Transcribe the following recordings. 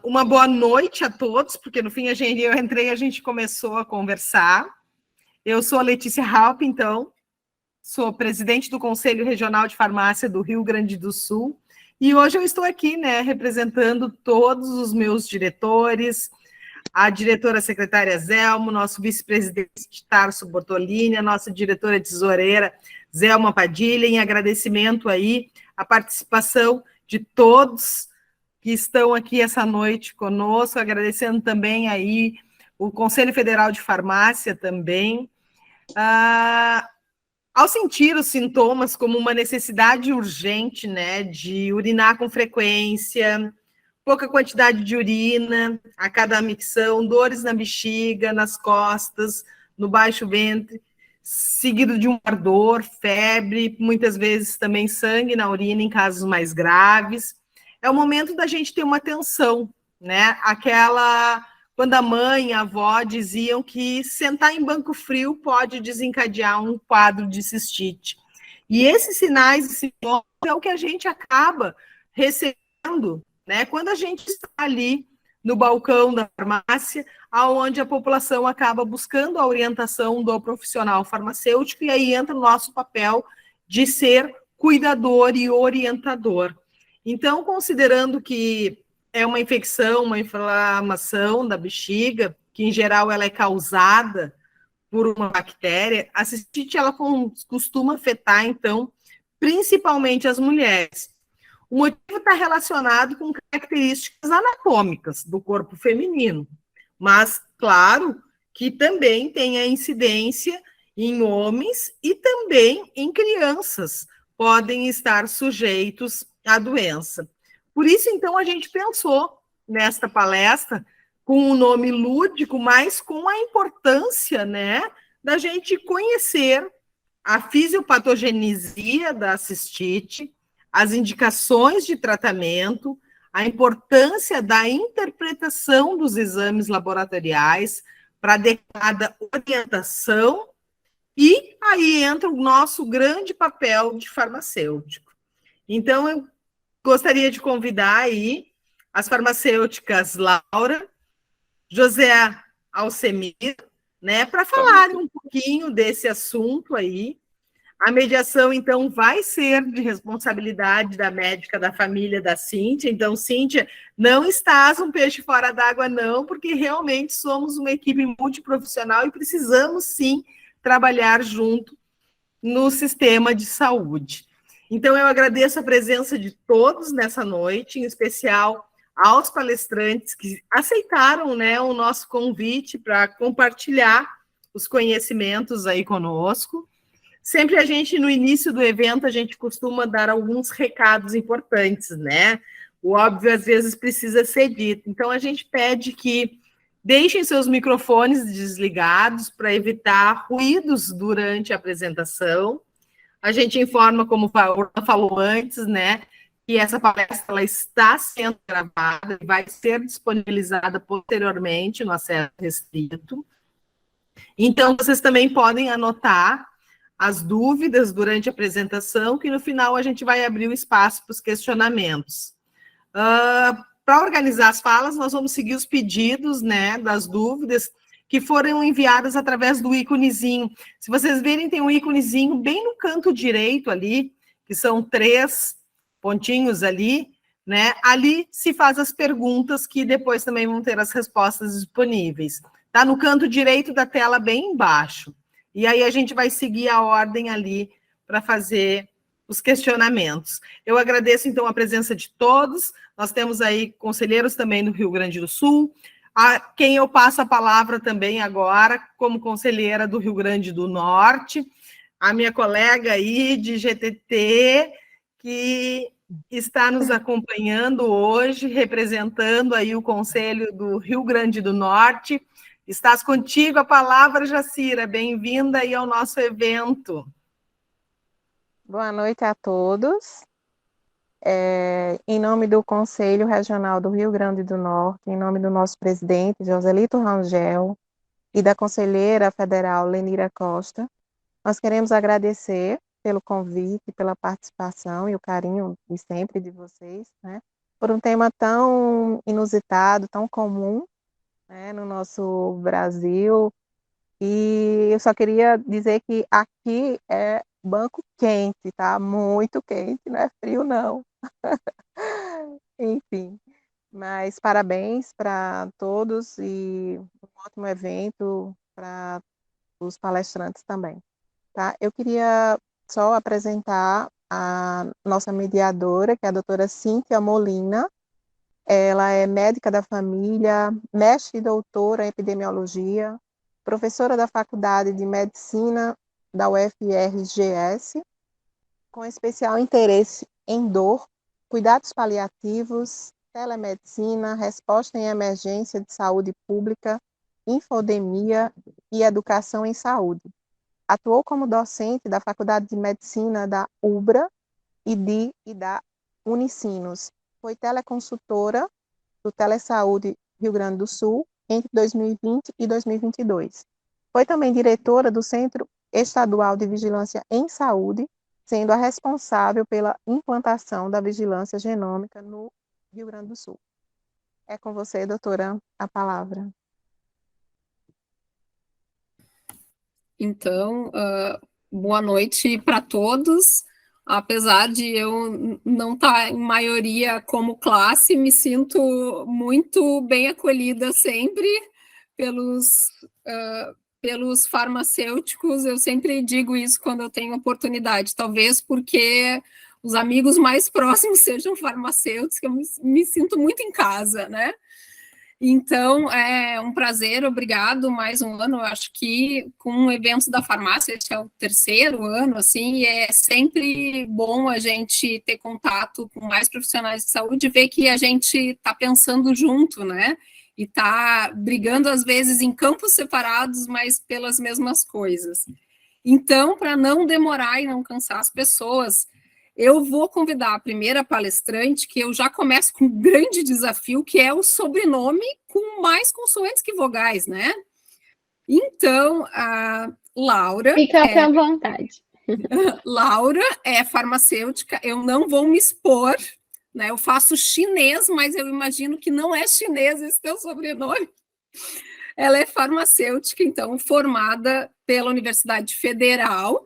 uma boa noite a todos, porque no fim eu entrei e a gente começou a conversar. Eu sou a Letícia Halp, então, sou presidente do Conselho Regional de Farmácia do Rio Grande do Sul, e hoje eu estou aqui, né, representando todos os meus diretores, a diretora secretária Zelmo, nosso vice-presidente Tarso Bortolini, a nossa diretora tesoureira Zelma Padilha, em agradecimento aí a participação de todos que estão aqui essa noite conosco, agradecendo também aí o Conselho Federal de Farmácia também. Ao sentir os sintomas como uma necessidade urgente, né, de urinar com frequência, pouca quantidade de urina a cada micção, dores na bexiga, nas costas, no baixo ventre, seguido de um ardor, febre, muitas vezes também sangue na urina em casos mais graves. É o momento da gente ter uma atenção, né? Quando a mãe, a avó diziam que sentar em banco frio pode desencadear um quadro de cistite. E esses sinais e sintomas é o que a gente acaba recebendo, né? Quando a gente está ali no balcão da farmácia, aonde a população acaba buscando a orientação do profissional farmacêutico, e aí entra o nosso papel de ser cuidador e orientador. Então, considerando que é uma infecção, uma inflamação da bexiga, que em geral ela é causada por uma bactéria, a cistite ela costuma afetar, então, principalmente as mulheres. O motivo está relacionado com características anatômicas do corpo feminino, mas, claro, que também tem a incidência em homens e também em crianças, podem estar sujeitos à doença. Por isso, então, a gente pensou nesta palestra com um nome lúdico, mas com a importância, né, da gente conhecer a fisiopatogenesia da cistite, as indicações de tratamento, a importância da interpretação dos exames laboratoriais para adequada orientação, e aí entra o nosso grande papel de farmacêutico. Então, eu gostaria de convidar aí as farmacêuticas Laura, José Alcemir, né, para falarem um pouquinho desse assunto aí. A mediação, então, vai ser de responsabilidade da médica da família da Cíntia. Então, Cíntia, não estás um peixe fora d'água, não, porque realmente somos uma equipe multiprofissional e precisamos, sim, trabalhar junto no sistema de saúde. Então, eu agradeço a presença de todos nessa noite, em especial aos palestrantes que aceitaram, né, o nosso convite para compartilhar os conhecimentos aí conosco. Sempre a gente, no início do evento, a gente costuma dar alguns recados importantes, né? O óbvio, às vezes, precisa ser dito. Então, a gente pede que deixem seus microfones desligados para evitar ruídos durante a apresentação. A gente informa, como falou antes, né, que essa palestra ela está sendo gravada e vai ser disponibilizada posteriormente no acesso restrito. Então, vocês também podem anotar as dúvidas durante a apresentação, que no final a gente vai abrir o espaço para os questionamentos. Para organizar as falas, nós vamos seguir os pedidos, né, das dúvidas que foram enviadas através do íconezinho. Se vocês verem, tem um íconezinho bem no canto direito ali, que são 3 pontinhos ali, né? Ali se faz as perguntas, que depois também vão ter as respostas disponíveis. Está no canto direito da tela, bem embaixo. E aí a gente vai seguir a ordem ali para fazer os questionamentos. Eu agradeço, então, a presença de todos. Nós temos aí conselheiros também do Rio Grande do Sul, a quem eu passo a palavra também agora, como conselheira do Rio Grande do Norte, a minha colega aí de GTT, que está nos acompanhando hoje, representando aí o Conselho do Rio Grande do Norte. Estás contigo a palavra, Jacira. Bem-vinda aí ao nosso evento. Boa noite a todos. Em nome do Conselho Regional do Rio Grande do Norte, em nome do nosso presidente, Joselito Rangel, e da conselheira federal, Lenira Costa, nós queremos agradecer pelo convite, pela participação e o carinho de sempre de vocês, né? por um tema tão inusitado, tão comum, né, no nosso Brasil. E eu só queria dizer que aqui é banco quente, tá? Muito quente, não é frio, não. Enfim, mas parabéns para todos e um ótimo evento para os palestrantes também, tá? Eu queria só apresentar a nossa mediadora, que é a doutora Cíntia Molina. Ela é médica da família, mestre e doutora em epidemiologia, professora da Faculdade de Medicina da UFRGS, com especial interesse em dor, cuidados paliativos, telemedicina, resposta em emergência de saúde pública, infodemia e educação em saúde. Atuou como docente da Faculdade de Medicina da UBRA e da Unicinos. Foi teleconsultora do Telesaúde Rio Grande do Sul entre 2020 e 2022. Foi também diretora do Centro Estadual de Vigilância em Saúde, sendo a responsável pela implantação da vigilância genômica no Rio Grande do Sul. É com você, doutora, a palavra. Então, boa noite para todos. Apesar de eu não estar em maioria como classe, me sinto muito bem acolhida sempre pelos, pelos farmacêuticos. Eu sempre digo isso quando eu tenho oportunidade, talvez porque os amigos mais próximos sejam farmacêuticos, que eu me sinto muito em casa, né? Então, é um prazer, obrigado, mais um ano, eu acho que com eventos da farmácia, esse é o terceiro ano, assim, e é sempre bom a gente ter contato com mais profissionais de saúde e ver que a gente está pensando junto, né, e está brigando, às vezes, em campos separados, mas pelas mesmas coisas. Então, para não demorar e não cansar as pessoas, eu vou convidar a primeira palestrante, que eu já começo com um grande desafio, que é o sobrenome com mais consoantes que vogais, né? Então, a Laura... Fica à vontade. Laura é farmacêutica, eu não vou me expor, né? Eu faço chinês, mas eu imagino que não é chinês esse teu sobrenome. Ela é farmacêutica, então, formada pela Universidade Federal.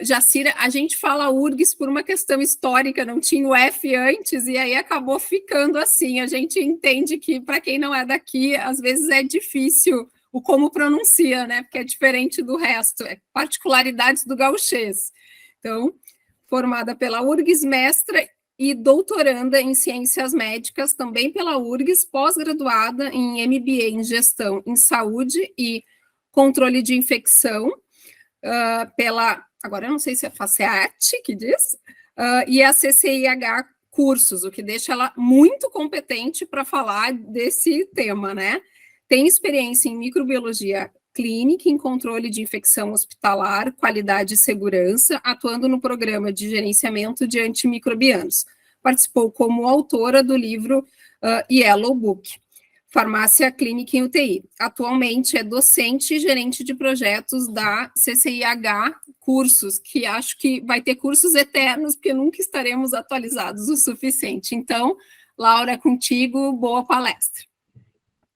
Jacira, a gente fala URGS por uma questão histórica, não tinha o F antes, e aí acabou ficando assim. A gente entende que, para quem não é daqui, às vezes é difícil o como pronuncia, né? Porque é diferente do resto, é particularidades do gauchês. Então, formada pela URGS, mestra e doutoranda em ciências médicas, também pela URGS, pós-graduada em MBA em gestão em saúde e controle de infecção, pela, agora eu não sei se é FACEAT que diz, e a CCIH Cursos, o que deixa ela muito competente para falar desse tema, né? Tem experiência em microbiologia clínica, em controle de infecção hospitalar, qualidade e segurança, atuando no programa de gerenciamento de antimicrobianos. Participou como autora do livro Yellow Book, Farmácia Clínica em UTI. Atualmente é docente e gerente de projetos da CCIH Cursos, que acho que vai ter cursos eternos, porque nunca estaremos atualizados o suficiente. Então, Laura, contigo, boa palestra.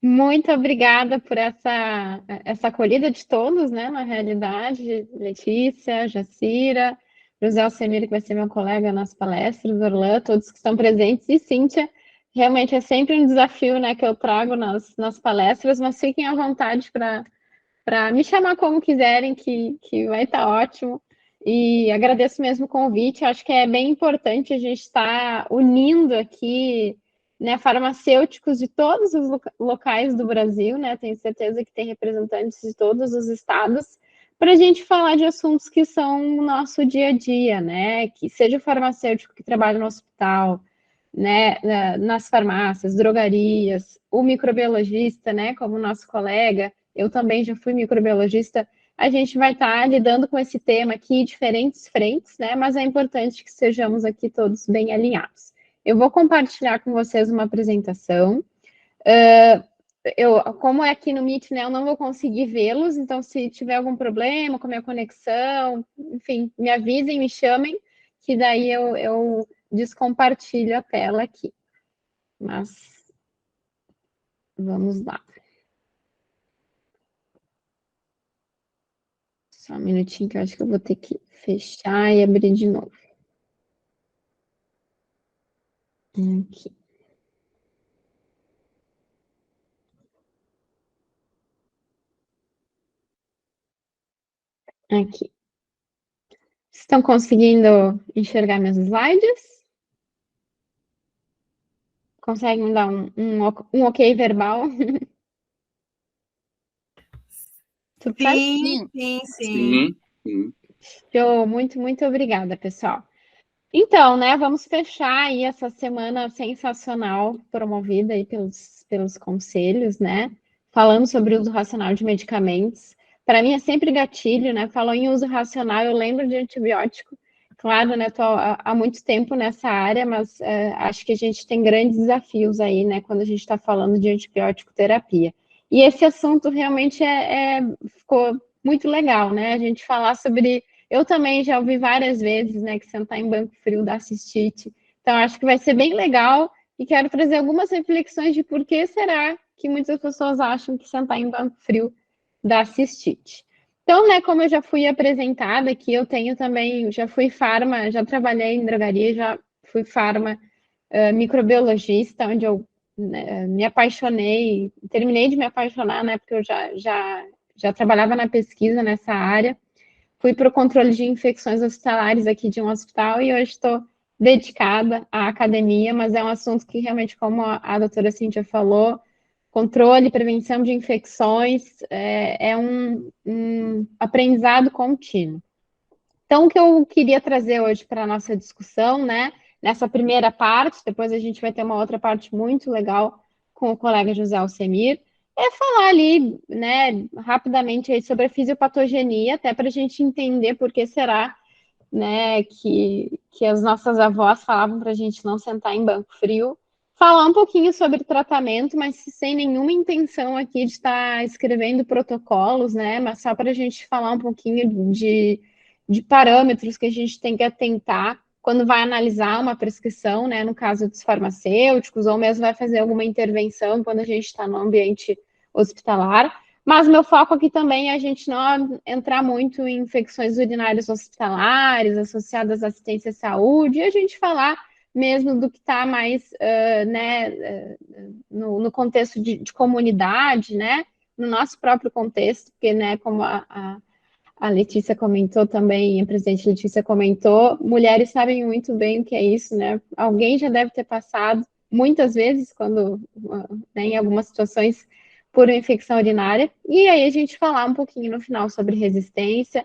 Muito obrigada por essa acolhida de todos, né, na realidade, Letícia, Jacira, José Alcemir, que vai ser meu colega nas palestras, Orlã, todos que estão presentes, e Cíntia. Realmente é sempre um desafio, né, que eu trago nas palestras, mas fiquem à vontade para me chamar como quiserem, que vai estar ótimo. E agradeço mesmo o convite, acho que é bem importante a gente estar unindo aqui, né, farmacêuticos de todos os locais do Brasil, né, tenho certeza que tem representantes de todos os estados, para a gente falar de assuntos que são o nosso dia a dia, né, que seja o farmacêutico que trabalha no hospital, né, nas farmácias, drogarias, o microbiologista, né, como nosso colega, eu também já fui microbiologista, a gente vai estar lidando com esse tema aqui em diferentes frentes, né, mas é importante que sejamos aqui todos bem alinhados. Eu vou compartilhar com vocês uma apresentação. Como é aqui no Meet, né, eu não vou conseguir vê-los, então se tiver algum problema com a minha conexão, enfim, me avisem, me chamem, que daí eu descompartilho a tela aqui. mas vamos lá. Só um minutinho que eu acho que eu vou ter que fechar e abrir de novo. Aqui. Aqui. Estão conseguindo enxergar meus slides? Conseguem me dar um ok verbal? Tudo certo? Sim. Show, muito obrigada, pessoal. Então, né, vamos fechar aí essa semana sensacional promovida aí pelos conselhos, né, falando sobre o uso racional de medicamentos. Para mim é sempre gatilho, né, falou em uso racional, eu lembro de antibiótico. Claro, né, tô há muito tempo nessa área, mas acho que a gente tem grandes desafios aí, né, quando a gente está falando de antibiótico terapia. E esse assunto realmente ficou muito legal, né, a gente falar sobre. Eu também já ouvi várias vezes, né, que sentar em banco frio dá cistite. Então, acho que vai ser bem legal e quero trazer algumas reflexões de por que será que muitas pessoas acham que sentar em banco frio dá cistite. Então, né, como eu já fui apresentada aqui, eu tenho também, já fui farma, já trabalhei em drogaria, já fui farma microbiologista, onde eu me apaixonei, terminei de me apaixonar, né, porque eu já trabalhava na pesquisa nessa área. Fui para o controle de infecções hospitalares aqui de um hospital e hoje estou dedicada à academia, mas é um assunto que realmente, como a doutora Cíntia falou, controle e prevenção de infecções é um aprendizado contínuo. Então, o que eu queria trazer hoje para a nossa discussão, né, nessa primeira parte, depois a gente vai ter uma outra parte muito legal com o colega José Alcemir, é falar ali, né, rapidamente aí sobre a fisiopatogenia, até para a gente entender por que será, né, que as nossas avós falavam para a gente não sentar em banco frio, falar um pouquinho sobre tratamento, mas sem nenhuma intenção aqui de estar escrevendo protocolos, né, mas só para a gente falar um pouquinho de parâmetros que a gente tem que atentar quando vai analisar uma prescrição, né, no caso dos farmacêuticos, ou mesmo vai fazer alguma intervenção quando a gente está no ambiente hospitalar. Mas meu foco aqui também é a gente não entrar muito em infecções urinárias hospitalares, associadas à assistência à saúde, e a gente falar mesmo do que está mais no contexto de comunidade, né, no nosso próprio contexto, porque, né, como a Letícia comentou também, a presidente Letícia comentou, mulheres sabem muito bem o que é isso, né? Alguém já deve ter passado muitas vezes, quando, né, em algumas situações, por uma infecção urinária. E aí a gente falar um pouquinho no final sobre resistência,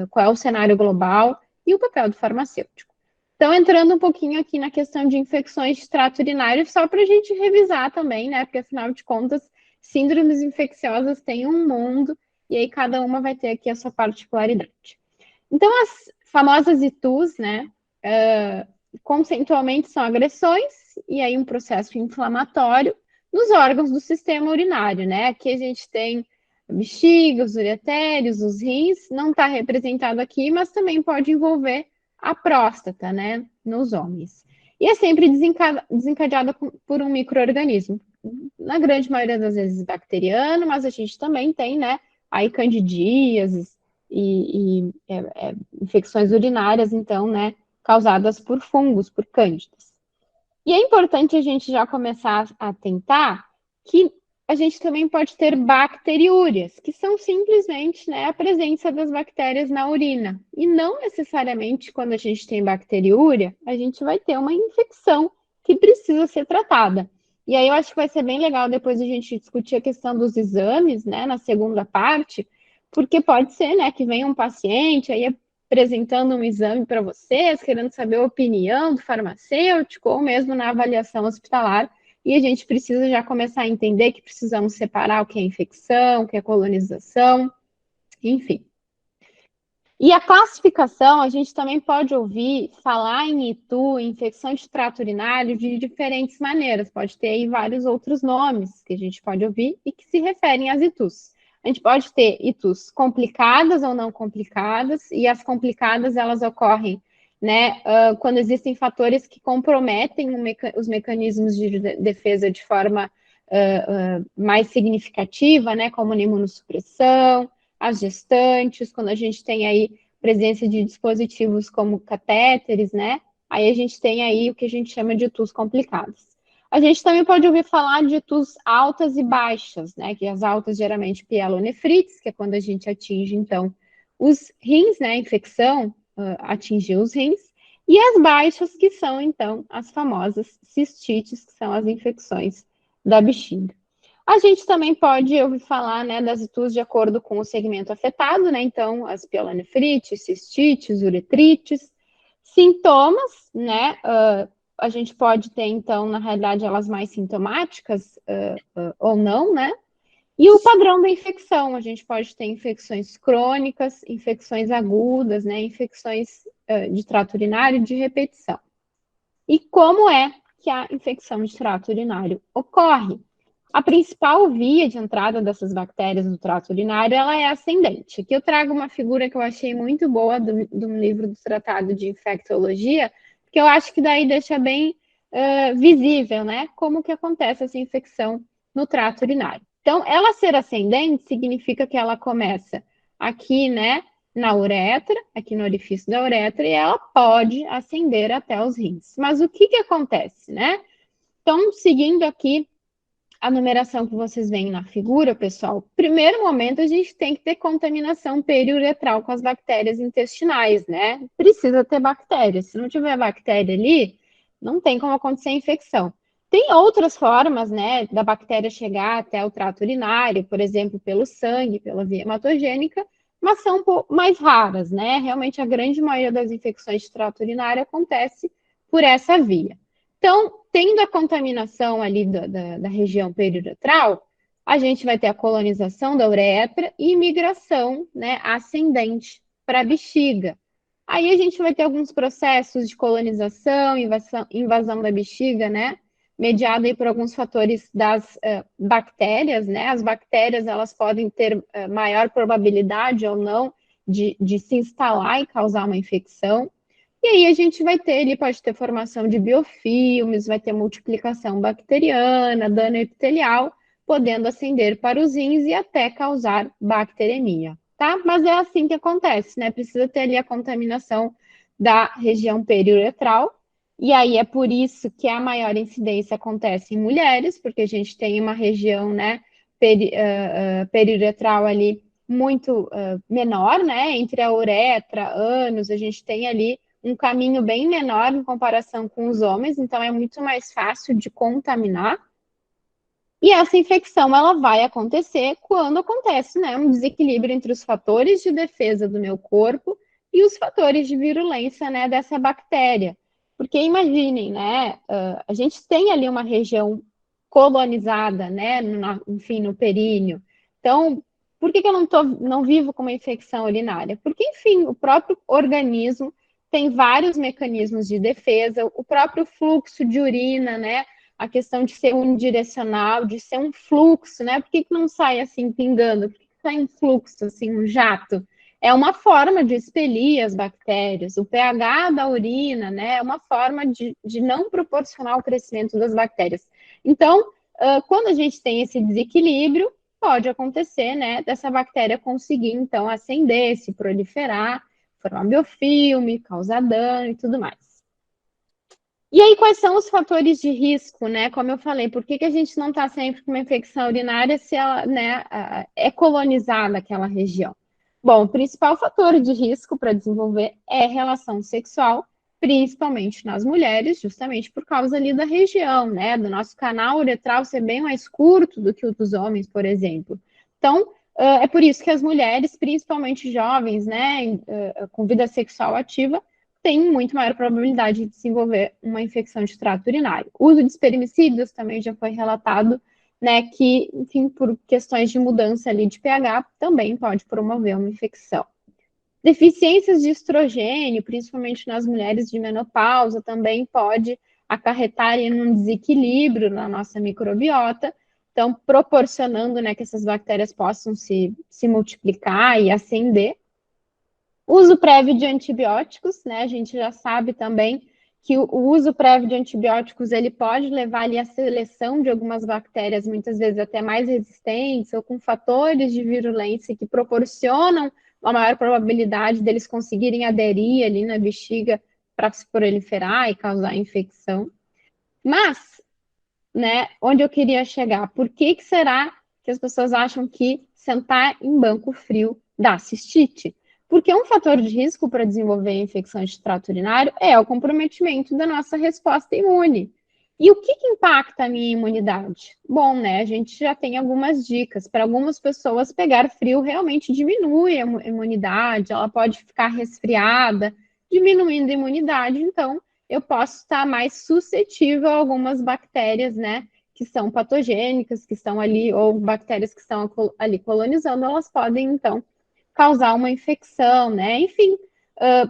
qual é o cenário global e o papel do farmacêutico. Então, entrando um pouquinho aqui na questão de infecções de trato urinário, só para a gente revisar também, né? Porque, afinal de contas, síndromes infecciosas têm um mundo, e aí cada uma vai ter aqui a sua particularidade. Então, as famosas ITUs, né, conceitualmente são agressões, e aí um processo inflamatório nos órgãos do sistema urinário, né? Aqui a gente tem a bexiga, os uretérios, os rins, não está representado aqui, mas também pode envolver a próstata, né, nos homens. E é sempre desencadeada por um micro-organismo. Na grande maioria das vezes bacteriano, mas a gente também tem, né, aí candidíases e infecções urinárias, então, né, causadas por fungos, por cândidas. E é importante a gente já começar a atentar que a gente também pode ter bacteriúrias, que são simplesmente, né, a presença das bactérias na urina. E não necessariamente quando a gente tem bacteriúria, a gente vai ter uma infecção que precisa ser tratada. E aí eu acho que vai ser bem legal depois a gente discutir a questão dos exames, né, na segunda parte, porque pode ser, né, que venha um paciente aí apresentando um exame para vocês, querendo saber a opinião do farmacêutico, ou mesmo na avaliação hospitalar, e a gente precisa já começar a entender que precisamos separar o que é infecção, o que é colonização, enfim. E a classificação, a gente também pode ouvir falar em ITU, infecção de trato urinário, de diferentes maneiras. Pode ter aí vários outros nomes que a gente pode ouvir e que se referem às ITUs. A gente pode ter ITUs complicadas ou não complicadas, e as complicadas, elas ocorrem né, quando existem fatores que comprometem os mecanismos de defesa de forma mais significativa, né, como a imunossupressão, as gestantes, quando a gente tem aí presença de dispositivos como catéteres, né, aí a gente tem aí o que a gente chama de TUS complicadas. A gente também pode ouvir falar de TUS altas e baixas, né, que as altas geralmente pielonefrites, que é quando a gente atinge, então, os rins, né, a infecção atingiu os rins, e as baixas, que são, então, as famosas cistites, que são as infecções da bexiga. A gente também pode ouvir falar, né, das TUS de acordo com o segmento afetado, né, então, as pielonefrites, cistites, uretrites. Sintomas, né, a gente pode ter, então, na realidade, elas mais sintomáticas ou não, né, e o padrão da infecção, a gente pode ter infecções crônicas, infecções agudas, né, infecções de trato urinário de repetição. E como é que a infecção de trato urinário ocorre? A principal via de entrada dessas bactérias no trato urinário, ela é ascendente. Aqui eu trago uma figura que eu achei muito boa de um livro do Tratado de Infectologia, que eu acho que daí deixa bem visível, né, como que acontece essa infecção no trato urinário. Então, ela ser ascendente significa que ela começa aqui, né, na uretra, aqui no orifício da uretra, e ela pode ascender até os rins. Mas o que que acontece, né? Então, seguindo aqui a numeração que vocês veem na figura, pessoal, primeiro momento a gente tem que ter contaminação periuretral com as bactérias intestinais, né? Precisa ter bactéria. Se não tiver bactéria ali, não tem como acontecer a infecção. Tem outras formas, né, da bactéria chegar até o trato urinário, por exemplo, pelo sangue, pela via hematogênica, mas são um pouco mais raras, né? Realmente a grande maioria das infecções de trato urinário acontece por essa via. Então, tendo a contaminação ali da região periuretral, a gente vai ter a colonização da uretra e migração, né, ascendente para a bexiga. Aí a gente vai ter alguns processos de colonização, invasão da bexiga, né, mediado aí por alguns fatores das bactérias, né? As bactérias, elas podem ter maior probabilidade ou não de se instalar e causar uma infecção. E aí a gente vai ter, ele pode ter formação de biofilmes, vai ter multiplicação bacteriana, dano epitelial, podendo ascender para os rins e até causar bacteremia, tá? Mas é assim que acontece, né? Precisa ter ali a contaminação da região periuretral, e aí é por isso que a maior incidência acontece em mulheres, porque a gente tem uma região, né, periuretral ali muito menor, né? Entre a uretra, ânus, a gente tem ali um caminho bem menor em comparação com os homens, então é muito mais fácil de contaminar. E essa infecção, ela vai acontecer quando acontece, né, um desequilíbrio entre os fatores de defesa do meu corpo e os fatores de virulência, né, dessa bactéria. Porque imaginem, né, a gente tem ali uma região colonizada, né, enfim, no períneo. Então, por que eu não vivo com uma infecção urinária? Porque, enfim, o próprio organismo tem vários mecanismos de defesa, o próprio fluxo de urina, né, a questão de ser unidirecional, de ser um fluxo, né? Por que não sai assim pingando? Por que sai um fluxo, assim, um jato? É uma forma de expelir as bactérias. O pH da urina, né? É uma forma de não proporcionar o crescimento das bactérias. Então, quando a gente tem esse desequilíbrio, pode acontecer, né? Dessa bactéria conseguir, então, ascender, se proliferar, formar biofilme, causar dano e tudo mais. E aí, quais são os fatores de risco, né? Como eu falei, por que a gente não está sempre com uma infecção urinária se ela, né, é colonizada aquela região? Bom, o principal fator de risco para desenvolver é relação sexual, principalmente nas mulheres, justamente por causa ali da região, né? Do nosso canal uretral ser bem mais curto do que o dos homens, por exemplo. Então, é por isso que as mulheres, principalmente jovens, né, com vida sexual ativa, tem muito maior probabilidade de desenvolver uma infecção de trato urinário. O uso de espermicídios também já foi relatado, né, que, enfim, por questões de mudança ali de pH, também pode promover uma infecção. Deficiências de estrogênio, principalmente nas mulheres de menopausa, também pode acarretar em um desequilíbrio na nossa microbiota, então proporcionando, né, que essas bactérias possam se multiplicar e ascender. Uso prévio de antibióticos, né? A gente já sabe também que o uso prévio de antibióticos ele pode levar ali à seleção de algumas bactérias, muitas vezes até mais resistentes, ou com fatores de virulência que proporcionam uma maior probabilidade deles conseguirem aderir ali na bexiga para se proliferar e causar infecção. Mas, né, onde eu queria chegar? Por que será que as pessoas acham que sentar em banco frio dá cistite? Porque um fator de risco para desenvolver infecção de trato urinário é o comprometimento da nossa resposta imune. E o que impacta a minha imunidade? Bom, né, a gente já tem algumas dicas. Para algumas pessoas, pegar frio realmente diminui a imunidade, ela pode ficar resfriada, diminuindo a imunidade. Então, eu posso estar mais suscetível a algumas bactérias, né, que são patogênicas, que estão ali, ou bactérias que estão ali colonizando, elas podem, então, causar uma infecção, né? Enfim,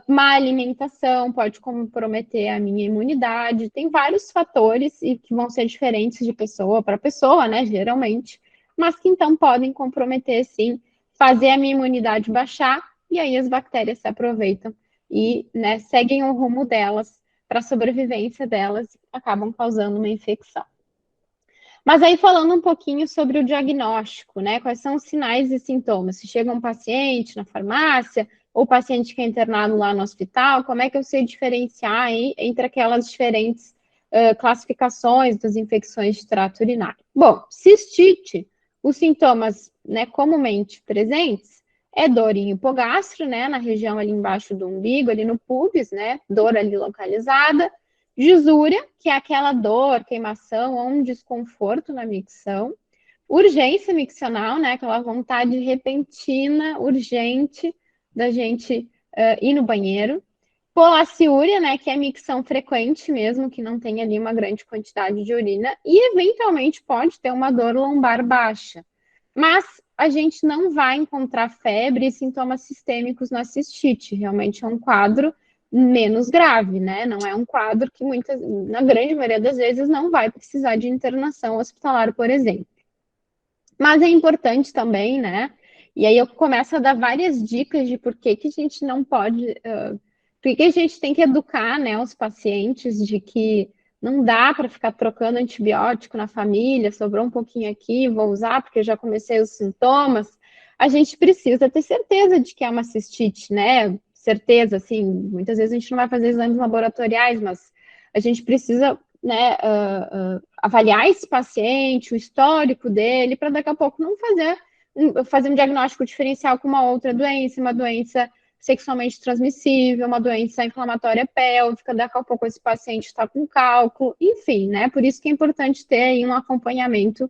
má alimentação pode comprometer a minha imunidade. Tem vários fatores e que vão ser diferentes de pessoa para pessoa, né? Geralmente, mas que então podem comprometer, sim, fazer a minha imunidade baixar e aí as bactérias se aproveitam e, né, seguem o rumo delas para a sobrevivência delas e acabam causando uma infecção. Mas aí falando um pouquinho sobre o diagnóstico, né? Quais são os sinais e sintomas? Se chega um paciente na farmácia, ou paciente que é internado lá no hospital, como é que eu sei diferenciar aí entre aquelas diferentes classificações das infecções de trato urinário? Bom, cistite, os sintomas, né, comumente presentes é dor em hipogastro, né, na região ali embaixo do umbigo, ali no pubis, né, dor ali localizada. Gisúria, que é aquela dor, queimação ou um desconforto na micção. Urgência miccional, né? Aquela vontade repentina, urgente da gente ir no banheiro. Polaciúria, né? Que é micção frequente mesmo, que não tem ali uma grande quantidade de urina. E, eventualmente, pode ter uma dor lombar baixa. Mas a gente não vai encontrar febre e sintomas sistêmicos na cistite. Realmente é um quadro menos grave, né? Não é um quadro que na grande maioria das vezes não vai precisar de internação hospitalar, por exemplo. Mas é importante também, né? E aí eu começo a dar várias dicas de por que a gente não pode, por que a gente tem que educar, né, os pacientes de que não dá para ficar trocando antibiótico na família, sobrou um pouquinho aqui, vou usar porque eu já comecei os sintomas. A gente precisa ter certeza de que é uma cistite, né? Certeza, assim, muitas vezes a gente não vai fazer exames laboratoriais, mas a gente precisa, né, avaliar esse paciente, o histórico dele, para daqui a pouco não fazer um diagnóstico diferencial com uma outra doença, uma doença sexualmente transmissível, uma doença inflamatória pélvica, daqui a pouco esse paciente está com cálculo, enfim, né? Por isso que é importante ter aí um acompanhamento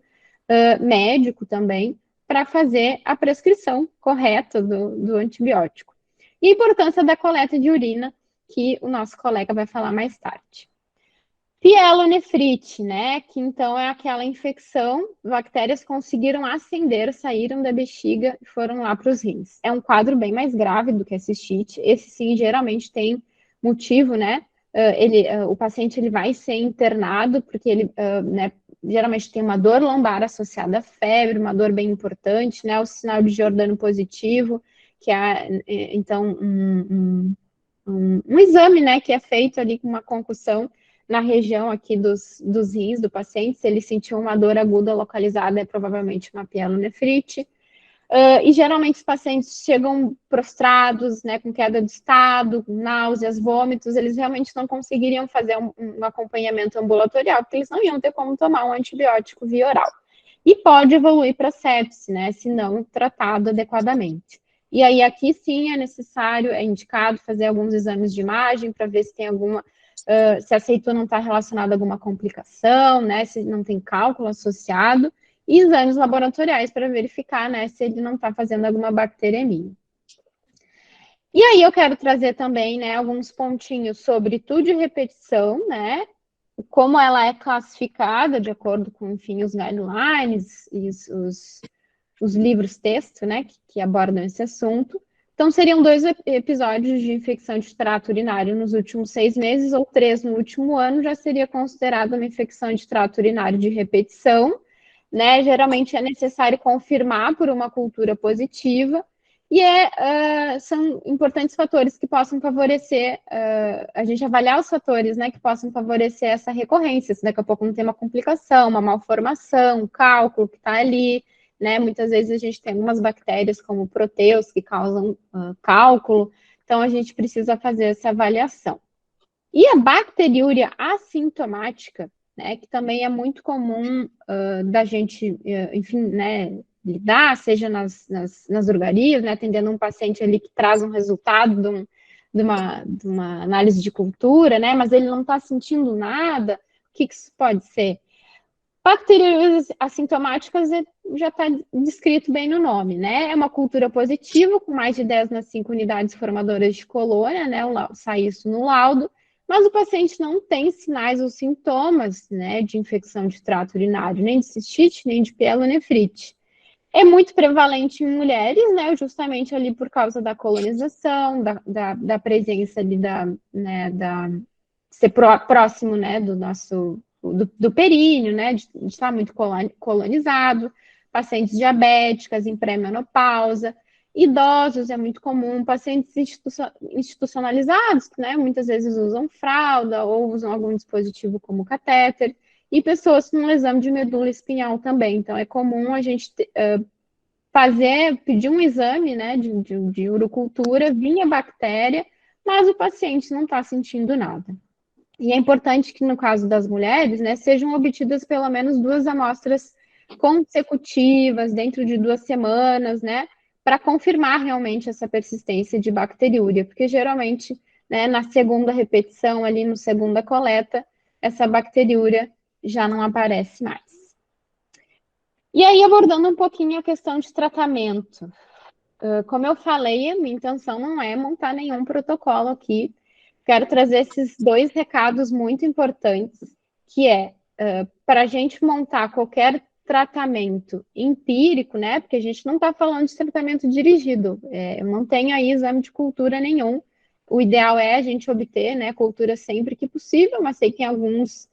médico também, para fazer a prescrição correta do antibiótico. E a importância da coleta de urina, que o nosso colega vai falar mais tarde. Pielonefrite, né? Que então é aquela infecção, bactérias conseguiram ascender, saíram da bexiga e foram lá para os rins. É um quadro bem mais grave do que a cistite. Esse sim geralmente tem motivo, né? O paciente ele vai ser internado porque ele, né, geralmente tem uma dor lombar associada à febre, uma dor bem importante, né? O sinal de Giordano positivo, que é então um exame, né, que é feito ali com uma concussão na região aqui dos rins do paciente. Se ele sentiu uma dor aguda localizada, é provavelmente uma pielonefrite. E geralmente os pacientes chegam prostrados, né, com queda de estado, com náuseas, vômitos, eles realmente não conseguiriam fazer um acompanhamento ambulatorial, porque eles não iam ter como tomar um antibiótico via oral. E pode evoluir para sepse, né, se não tratado adequadamente. E aí aqui sim é necessário, é indicado fazer alguns exames de imagem para ver se tem alguma, se a aceitua não está relacionada a alguma complicação, né, se não tem cálculo associado, e exames laboratoriais para verificar, né, se ele não está fazendo alguma bacteremia. E aí eu quero trazer também, né, alguns pontinhos sobre tudo de repetição, né, como ela é classificada de acordo com, enfim, os guidelines e os livros texto, né, que abordam esse assunto. Então, seriam 2 episódios de infecção de trato urinário nos últimos 6 meses, ou 3 no último ano, já seria considerada uma infecção de trato urinário de repetição, né? Geralmente é necessário confirmar por uma cultura positiva, E são importantes fatores que possam favorecer, a gente avaliar os fatores, né, que possam favorecer essa recorrência. Se daqui a pouco não tem uma complicação, uma malformação, um cálculo que está ali, né, muitas vezes a gente tem algumas bactérias como proteus que causam cálculo, então a gente precisa fazer essa avaliação. E a bacteriúria assintomática, né, que também é muito comum da gente, enfim, né, lidar, seja nas drogarias, né, atendendo um paciente ali que traz um resultado de uma análise de cultura, né, mas ele não está sentindo nada, o que isso pode ser? Bacteriúrias assintomáticas já está descrito bem no nome, né? É uma cultura positiva, com mais de 10 nas 5 unidades formadoras de colônia, né? Sai isso no laudo, mas o paciente não tem sinais ou sintomas, né, de infecção de trato urinário, nem de cistite, nem de pielonefrite. É muito prevalente em mulheres, né, justamente ali por causa da colonização, da presença ali ser próximo, né, do nosso, do períneo, né, de estar muito colonizado, pacientes diabéticas em pré-menopausa, idosos é muito comum, pacientes institucionalizados, né, muitas vezes usam fralda ou usam algum dispositivo como catéter, e pessoas com exame de medula espinhal também. Então, é comum a gente pedir um exame, né, de urocultura, vinha bactéria, mas o paciente não está sentindo nada. E é importante que, no caso das mulheres, né, sejam obtidas pelo menos 2 amostras consecutivas, dentro de 2 semanas, né, para confirmar realmente essa persistência de bacteriúria, porque geralmente, né, na segunda repetição, ali no segunda coleta, essa bacteriúria já não aparece mais. E aí, abordando um pouquinho a questão de tratamento. Como eu falei, a minha intenção não é montar nenhum protocolo aqui. Quero trazer esses 2 recados muito importantes, que para a gente montar qualquer tratamento empírico, né? Porque a gente não está falando de tratamento dirigido. Eu não tenho aí exame de cultura nenhum. O ideal é a gente obter, né, cultura sempre que possível, mas sei que em alguns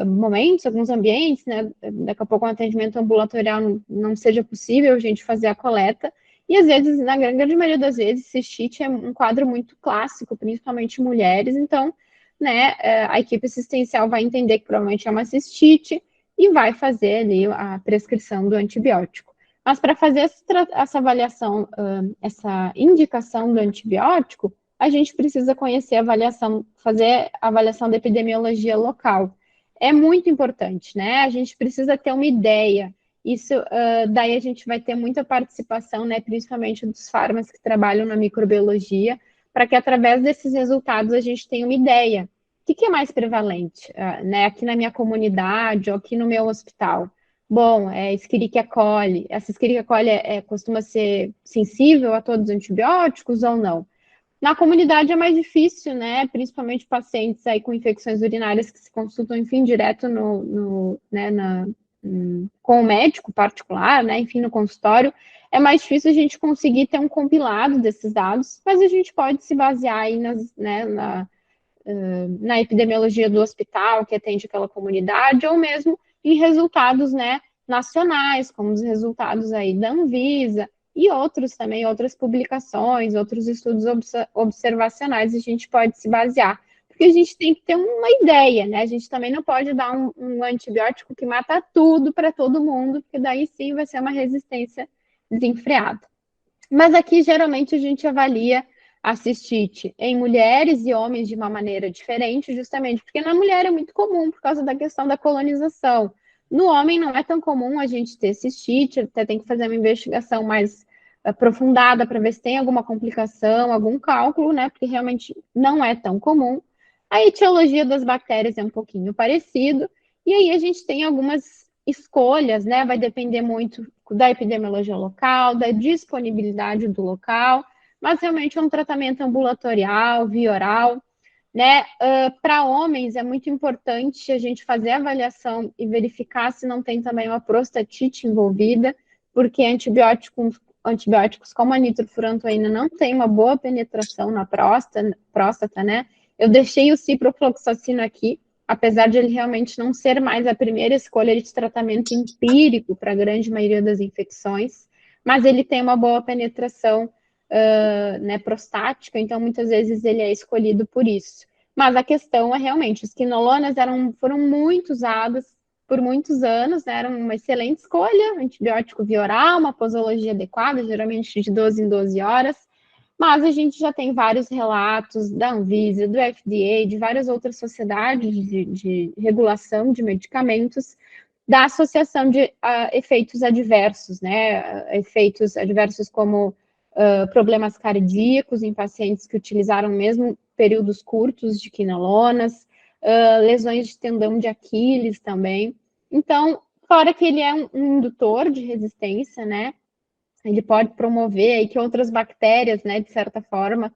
momentos, alguns ambientes, né, daqui a pouco um atendimento ambulatorial não seja possível a gente fazer a coleta, e às vezes, na grande maioria das vezes, cistite é um quadro muito clássico, principalmente mulheres, então, né, a equipe assistencial vai entender que provavelmente é uma cistite e vai fazer ali a prescrição do antibiótico. Mas para fazer essa avaliação, essa indicação do antibiótico, a gente precisa conhecer fazer a avaliação da epidemiologia local. É muito importante, né? A gente precisa ter uma ideia. Isso, daí a gente vai ter muita participação, né, principalmente dos farmas que trabalham na microbiologia, para que através desses resultados a gente tenha uma ideia. O que é mais prevalente, né, aqui na minha comunidade ou aqui no meu hospital? Bom, Escherichia coli. Essa Escherichia coli costuma ser sensível a todos os antibióticos ou não? Na comunidade é mais difícil, né? Principalmente pacientes aí com infecções urinárias que se consultam, enfim, direto com o médico particular, né? Enfim, no consultório. É mais difícil a gente conseguir ter um compilado desses dados, mas a gente pode se basear aí na epidemiologia do hospital que atende aquela comunidade, ou mesmo em resultados, né, nacionais, como os resultados aí da Anvisa, e outros também, outras publicações, outros estudos observacionais, a gente pode se basear. Porque a gente tem que ter uma ideia, né? A gente também não pode dar um antibiótico que mata tudo para todo mundo, porque daí sim vai ser uma resistência desenfreada. Mas aqui, geralmente, a gente avalia a cistite em mulheres e homens de uma maneira diferente, justamente porque na mulher é muito comum, por causa da questão da colonização. No homem não é tão comum a gente ter cistite, até tem que fazer uma investigação mais aprofundada para ver se tem alguma complicação, algum cálculo, né? Porque realmente não é tão comum. A etiologia das bactérias é um pouquinho parecido, e aí a gente tem algumas escolhas, né? Vai depender muito da epidemiologia local, da disponibilidade do local, mas realmente é um tratamento ambulatorial, via oral. Né? Para homens é muito importante a gente fazer a avaliação e verificar se não tem também uma prostatite envolvida, porque antibióticos como a nitrofurantoína não tem uma boa penetração na próstata, né? Eu deixei o ciprofloxacino aqui, apesar de ele realmente não ser mais a primeira escolha de tratamento empírico para a grande maioria das infecções, mas ele tem uma boa penetração né, prostática, então muitas vezes ele é escolhido por isso. Mas a questão é realmente, os quinolonas foram muito usados por muitos anos, né, eram uma excelente escolha, antibiótico via oral, uma posologia adequada, geralmente de 12 em 12 horas, mas a gente já tem vários relatos da Anvisa, do FDA, de várias outras sociedades de regulação de medicamentos, da associação de efeitos adversos, né? Efeitos adversos como problemas cardíacos em pacientes que utilizaram mesmo períodos curtos de quinolonas, lesões de tendão de Aquiles também. Então, fora que ele é um indutor de resistência, né? Ele pode promover aí que outras bactérias, né, de certa forma,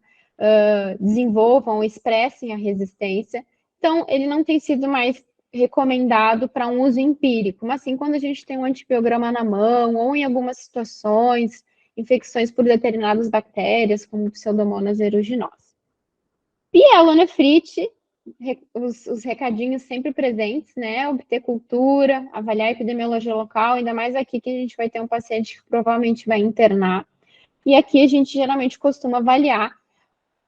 desenvolvam ou expressem a resistência. Então, ele não tem sido mais recomendado para um uso empírico, mas sim quando a gente tem um antibiograma na mão, ou em algumas situações, infecções por determinadas bactérias, como Pseudomonas aeruginosa. Pielonefrite, os recadinhos sempre presentes, né? Obter cultura, avaliar a epidemiologia local, ainda mais aqui que a gente vai ter um paciente que provavelmente vai internar. E aqui a gente geralmente costuma avaliar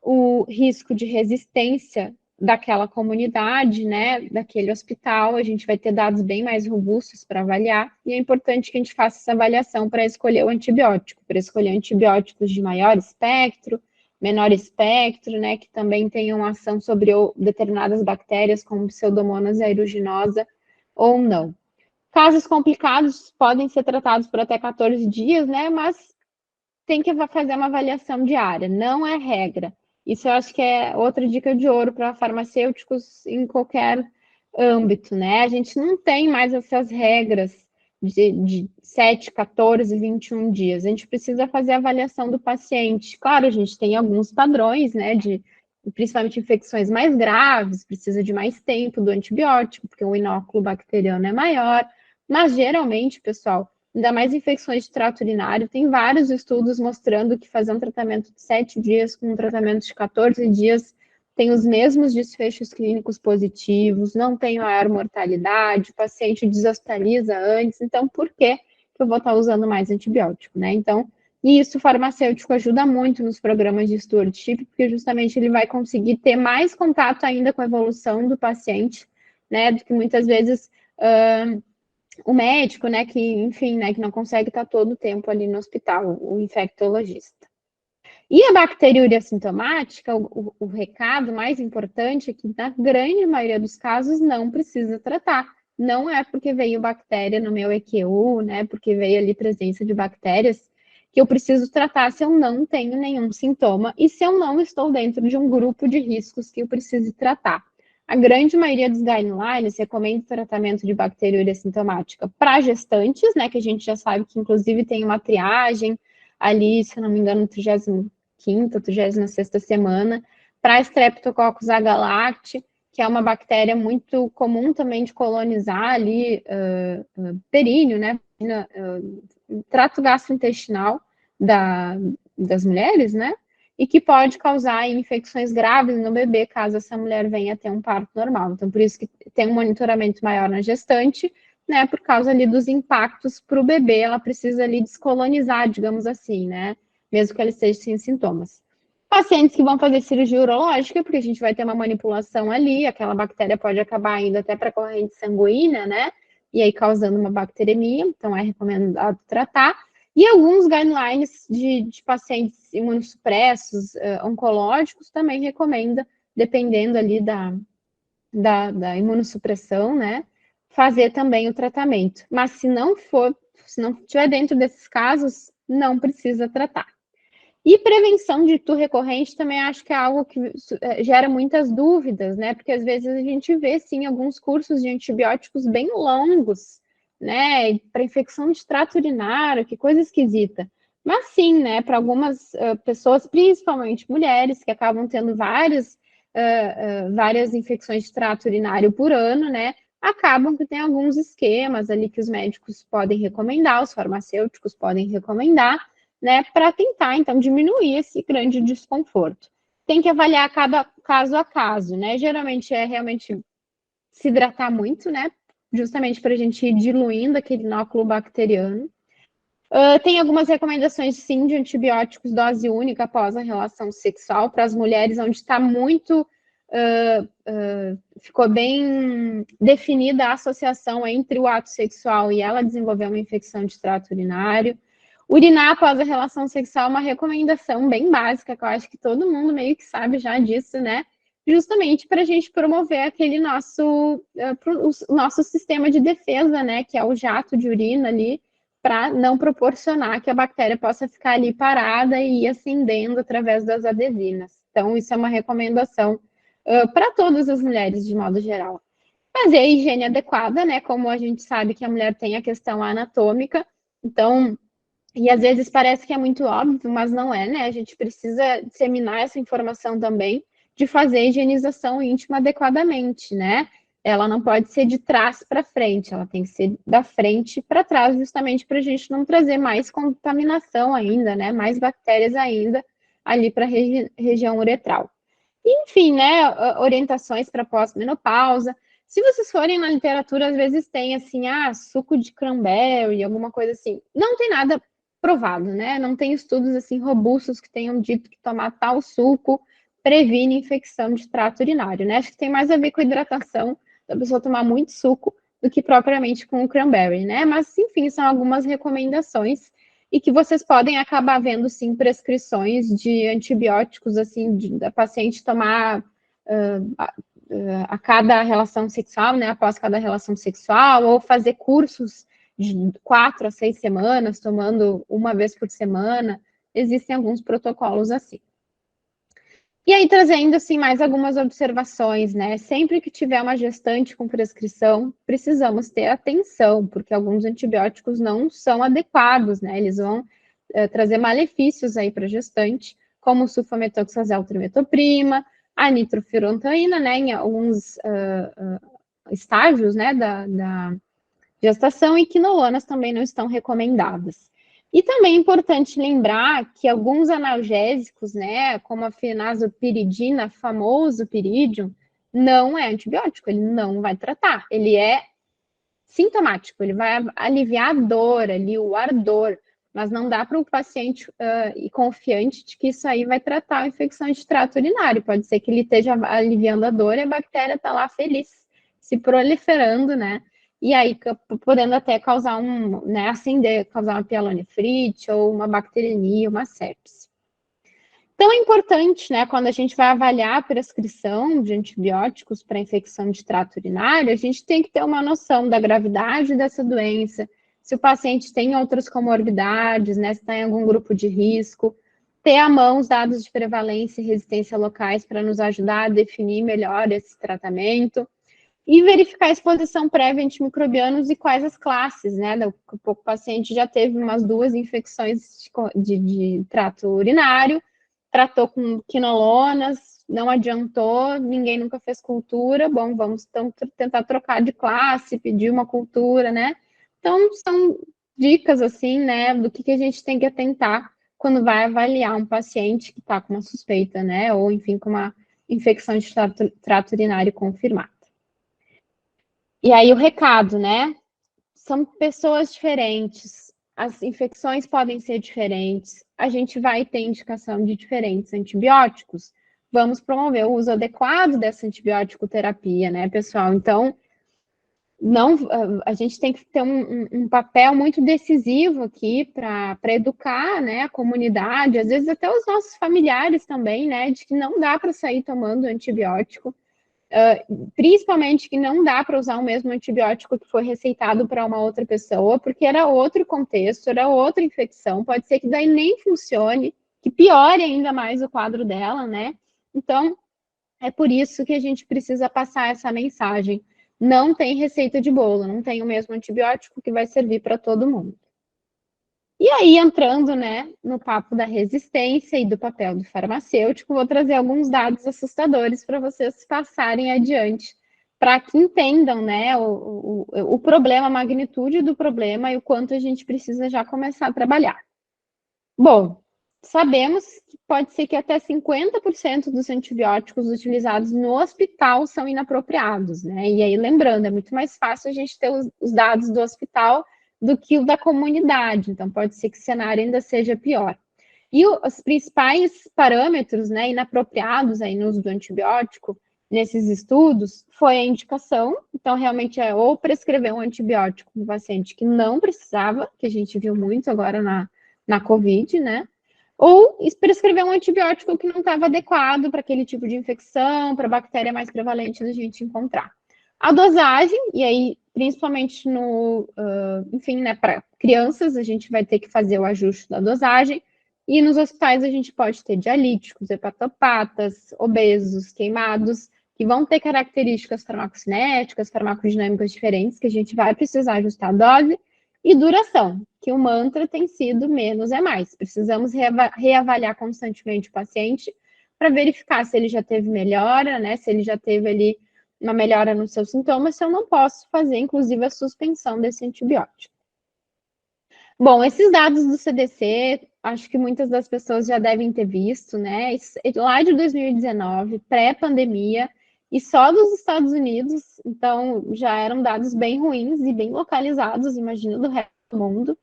o risco de resistência daquela comunidade, né, daquele hospital, a gente vai ter dados bem mais robustos para avaliar, e é importante que a gente faça essa avaliação para escolher o antibiótico, para escolher antibióticos de maior espectro, menor espectro, né, que também tenham ação sobre determinadas bactérias, como Pseudomonas aeruginosa ou não. Casos complicados podem ser tratados por até 14 dias, né, mas tem que fazer uma avaliação diária, não é regra. Isso eu acho que é outra dica de ouro para farmacêuticos em qualquer âmbito, né? A gente não tem mais essas regras de 7, 14, 21 dias. A gente precisa fazer a avaliação do paciente. Claro, a gente tem alguns padrões, né? Principalmente infecções mais graves, precisa de mais tempo do antibiótico, porque o inóculo bacteriano é maior. Mas geralmente, pessoal, ainda mais infecções de trato urinário, tem vários estudos mostrando que fazer um tratamento de 7 dias com um tratamento de 14 dias tem os mesmos desfechos clínicos positivos, não tem maior mortalidade, o paciente deshospitaliza antes, então por que eu vou estar usando mais antibiótico, né? Então, isso o farmacêutico ajuda muito nos programas de stewardship, porque justamente ele vai conseguir ter mais contato ainda com a evolução do paciente, né, do que muitas vezes o médico, né, que, enfim, né, que não consegue estar todo o tempo ali no hospital, o infectologista. E a bacteriúria assintomática, o recado mais importante é que, na grande maioria dos casos, não precisa tratar. Não é porque veio bactéria no meu EQU, né, porque veio ali presença de bactérias, que eu preciso tratar se eu não tenho nenhum sintoma e se eu não estou dentro de um grupo de riscos que eu preciso tratar. A grande maioria dos guidelines recomenda o tratamento de bacteriúria assintomática para gestantes, né, que a gente já sabe que inclusive tem uma triagem ali, se eu não me engano, no 35ª, 36ª semana, para Streptococcus agalacti, que é uma bactéria muito comum também de colonizar ali períneo, né, trato gastrointestinal das mulheres, né, e que pode causar infecções graves no bebê, caso essa mulher venha ter um parto normal. Então, por isso que tem um monitoramento maior na gestante, né, por causa ali dos impactos para o bebê, ela precisa ali descolonizar, digamos assim, né, mesmo que ela esteja sem sintomas. Pacientes que vão fazer cirurgia urológica, porque a gente vai ter uma manipulação ali, aquela bactéria pode acabar indo até para a corrente sanguínea, né, e aí causando uma bacteremia, então é recomendado tratar. E alguns guidelines de pacientes imunossupressos, oncológicos, também recomenda, dependendo ali da imunossupressão, né, fazer também o tratamento. Mas se não estiver dentro desses casos, não precisa tratar. E prevenção de TU recorrente também acho que é algo que gera muitas dúvidas, né, porque às vezes a gente vê, sim, alguns cursos de antibióticos bem longos, né, para infecção de trato urinário, que coisa esquisita. Mas sim, né, para algumas pessoas, principalmente mulheres, que acabam tendo várias infecções de trato urinário por ano, né, acabam que tem alguns esquemas ali que os médicos podem recomendar, os farmacêuticos podem recomendar, né, para tentar, então, diminuir esse grande desconforto. Tem que avaliar cada caso a caso, né, geralmente é realmente se hidratar muito, né, justamente para a gente ir diluindo aquele inóculo bacteriano. Tem algumas recomendações, sim, de antibióticos dose única após a relação sexual para as mulheres, onde está muito, ficou bem definida a associação entre o ato sexual e ela desenvolver uma infecção de trato urinário. Urinar após a relação sexual é uma recomendação bem básica, que eu acho que todo mundo meio que sabe já disso, né? Justamente para a gente promover aquele nosso sistema de defesa, né? Que é o jato de urina ali, para não proporcionar que a bactéria possa ficar ali parada e ir ascendendo através das adesinas. Então, isso é uma recomendação para todas as mulheres, de modo geral. Fazer a higiene adequada, né? Como a gente sabe que a mulher tem a questão anatômica, então, e às vezes parece que é muito óbvio, mas não é, né? A gente precisa disseminar essa informação também de fazer a higienização íntima adequadamente, né? Ela não pode ser de trás para frente, ela tem que ser da frente para trás, justamente para a gente não trazer mais contaminação ainda, né? Mais bactérias ainda ali para a região uretral. Enfim, né? Orientações para pós-menopausa. Se vocês forem na literatura, às vezes tem assim, suco de cranberry, alguma coisa assim. Não tem nada provado, né? Não tem estudos assim robustos que tenham dito que tomar tal suco previne infecção de trato urinário, né? Acho que tem mais a ver com a hidratação da pessoa tomar muito suco do que propriamente com o cranberry, né? Mas, enfim, são algumas recomendações e que vocês podem acabar vendo, sim, prescrições de antibióticos, assim, da paciente tomar a cada relação sexual, né? Após cada relação sexual, ou fazer cursos de 4 a 6 semanas, tomando uma vez por semana. Existem alguns protocolos assim. E aí, trazendo, assim, mais algumas observações, né? Sempre que tiver uma gestante com prescrição, precisamos ter atenção, porque alguns antibióticos não são adequados, né? Eles vão trazer malefícios aí para a gestante, como o sulfametoxazol trimetoprima, a nitrofurantoína, né? Em alguns estágios, né, da gestação, e quinolonas também não estão recomendadas. E também é importante lembrar que alguns analgésicos, né, como a fenazopiridina, famoso piridium, não é antibiótico, ele não vai tratar, ele é sintomático, ele vai aliviar a dor ali, o ardor, mas não dá para o paciente ir confiante de que isso aí vai tratar a infecção de trato urinário, pode ser que ele esteja aliviando a dor e a bactéria está lá feliz, se proliferando, né, e aí podendo até causar causar uma pielonefrite ou uma bacteremia, uma sepse. Então é importante, né, quando a gente vai avaliar a prescrição de antibióticos para infecção de trato urinário, a gente tem que ter uma noção da gravidade dessa doença, se o paciente tem outras comorbidades, né, se está em algum grupo de risco, ter à mão os dados de prevalência e resistência locais para nos ajudar a definir melhor esse tratamento, e verificar a exposição prévia a antimicrobianos e quais as classes, né? O paciente já teve umas 2 infecções de trato urinário, tratou com quinolonas, não adiantou, ninguém nunca fez cultura, bom, vamos então tentar trocar de classe, pedir uma cultura, né? Então, são dicas, assim, né, do que a gente tem que atentar quando vai avaliar um paciente que está com uma suspeita, né, ou, enfim, com uma infecção de trato urinário confirmada. E aí o recado, né? São pessoas diferentes, as infecções podem ser diferentes, a gente vai ter indicação de diferentes antibióticos, vamos promover o uso adequado dessa antibiótico terapia, né, pessoal? Então, a gente tem que ter um papel muito decisivo aqui para educar, né, a comunidade, às vezes até os nossos familiares também, né, de que não dá para sair tomando antibiótico, principalmente que não dá para usar o mesmo antibiótico que foi receitado para uma outra pessoa, porque era outro contexto, era outra infecção, pode ser que daí nem funcione, que piore ainda mais o quadro dela, né? Então, é por isso que a gente precisa passar essa mensagem. Não tem receita de bolo, não tem o mesmo antibiótico que vai servir para todo mundo. E aí, entrando, né, no papo da resistência e do papel do farmacêutico, vou trazer alguns dados assustadores para vocês passarem adiante, para que entendam, né, o problema, a magnitude do problema e o quanto a gente precisa já começar a trabalhar. Bom, sabemos que pode ser que até 50% dos antibióticos utilizados no hospital são inapropriados, né? E aí, lembrando, é muito mais fácil a gente ter os dados do hospital do que o da comunidade, então pode ser que o cenário ainda seja pior. E os principais parâmetros, né, inapropriados aí no uso do antibiótico, nesses estudos, foi a indicação, então realmente é ou prescrever um antibiótico no paciente que não precisava, que a gente viu muito agora na COVID, né, ou prescrever um antibiótico que não estava adequado para aquele tipo de infecção, para a bactéria mais prevalente da gente encontrar. A dosagem, e aí, principalmente enfim, né, para crianças, a gente vai ter que fazer o ajuste da dosagem, e nos hospitais a gente pode ter dialíticos, hepatopatas, obesos, queimados, que vão ter características farmacocinéticas, farmacodinâmicas diferentes, que a gente vai precisar ajustar a dose, e duração, que o mantra tem sido menos é mais. Precisamos reavaliar constantemente o paciente para verificar se ele já teve melhora, né? Se ele já teve ali uma melhora nos seus sintomas, se eu não posso fazer, inclusive, a suspensão desse antibiótico. Bom, esses dados do CDC, acho que muitas das pessoas já devem ter visto, né? Lá de 2019, pré-pandemia, e só dos Estados Unidos, então já eram dados bem ruins e bem localizados, imagino, do resto do mundo.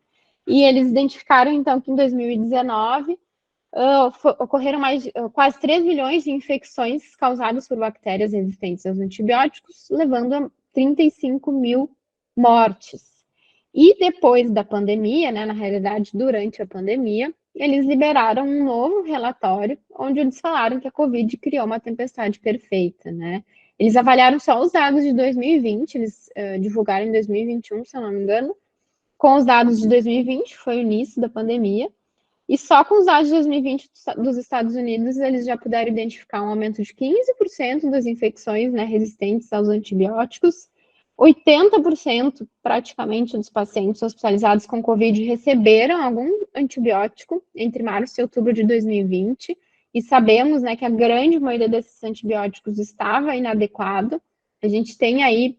E eles identificaram, então, que em 2019 ocorreram quase 3 milhões de infecções causadas por bactérias resistentes aos antibióticos, levando a 35 mil mortes. E depois da pandemia, né, na realidade, durante a pandemia, eles liberaram um novo relatório, onde eles falaram que a Covid criou uma tempestade perfeita, né? Eles avaliaram só os dados de 2020, eles divulgaram em 2021, se eu não me engano, com os dados de 2020, foi o início da pandemia, e só com os dados de 2020 dos Estados Unidos, eles já puderam identificar um aumento de 15% das infecções, né, resistentes aos antibióticos. 80% praticamente dos pacientes hospitalizados com Covid receberam algum antibiótico entre março e outubro de 2020, e sabemos, né, que a grande maioria desses antibióticos estava inadequado. A gente tem aí,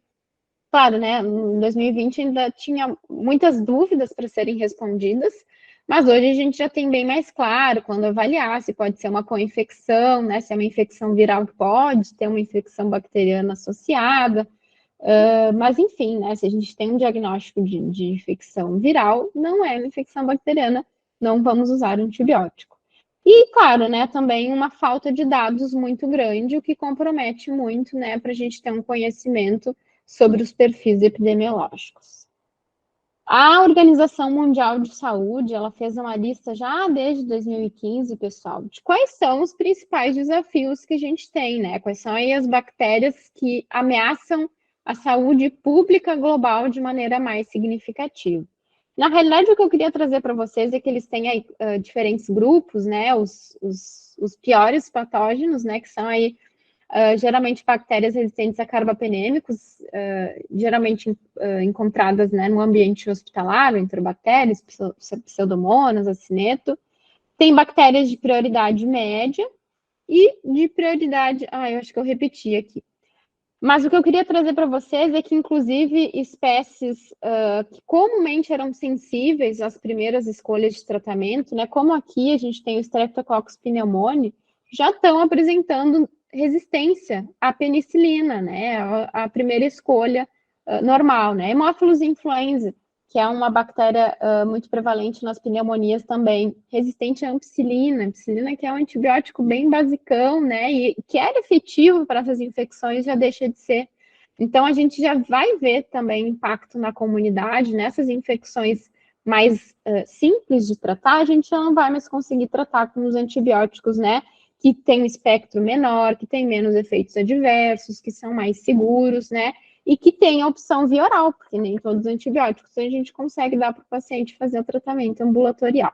claro, né, em 2020 ainda tinha muitas dúvidas para serem respondidas, mas hoje a gente já tem bem mais claro quando avaliar se pode ser uma co-infecção, né, se é uma infecção viral, pode ter uma infecção bacteriana associada. Mas, enfim, né, se a gente tem um diagnóstico de infecção viral, não é uma infecção bacteriana, não vamos usar antibiótico. E, claro, né, também uma falta de dados muito grande, o que compromete muito, né, para a gente ter um conhecimento sobre os perfis epidemiológicos. A Organização Mundial de Saúde, ela fez uma lista já desde 2015, pessoal, de quais são os principais desafios que a gente tem, né, quais são aí as bactérias que ameaçam a saúde pública global de maneira mais significativa. Na realidade, o que eu queria trazer para vocês é que eles têm aí diferentes grupos, né, os piores patógenos, né, que são aí geralmente bactérias resistentes a carbapenêmicos, geralmente encontradas, né, no ambiente hospitalar, enterobactérias, pseudomonas, acineto. Tem bactérias de prioridade média e de prioridade... eu acho que eu repeti aqui. Mas o que eu queria trazer para vocês é que, inclusive, espécies que comumente eram sensíveis às primeiras escolhas de tratamento, né, como aqui a gente tem o Streptococcus pneumoniae, já estão apresentando resistência à penicilina, né, a primeira escolha normal, né. Haemophilus influenzae, que é uma bactéria muito prevalente nas pneumonias também, resistente à ampicilina. Ampicilina que é um antibiótico bem basicão, né, e que era efetivo para essas infecções, já deixa de ser. Então, a gente já vai ver também impacto na comunidade, nessas infecções mais simples de tratar, a gente já não vai mais conseguir tratar com os antibióticos, né, que tem um espectro menor, que tem menos efeitos adversos, que são mais seguros, né, e que tem a opção via oral, porque nem todos os antibióticos a gente consegue dar para o paciente fazer o tratamento ambulatorial.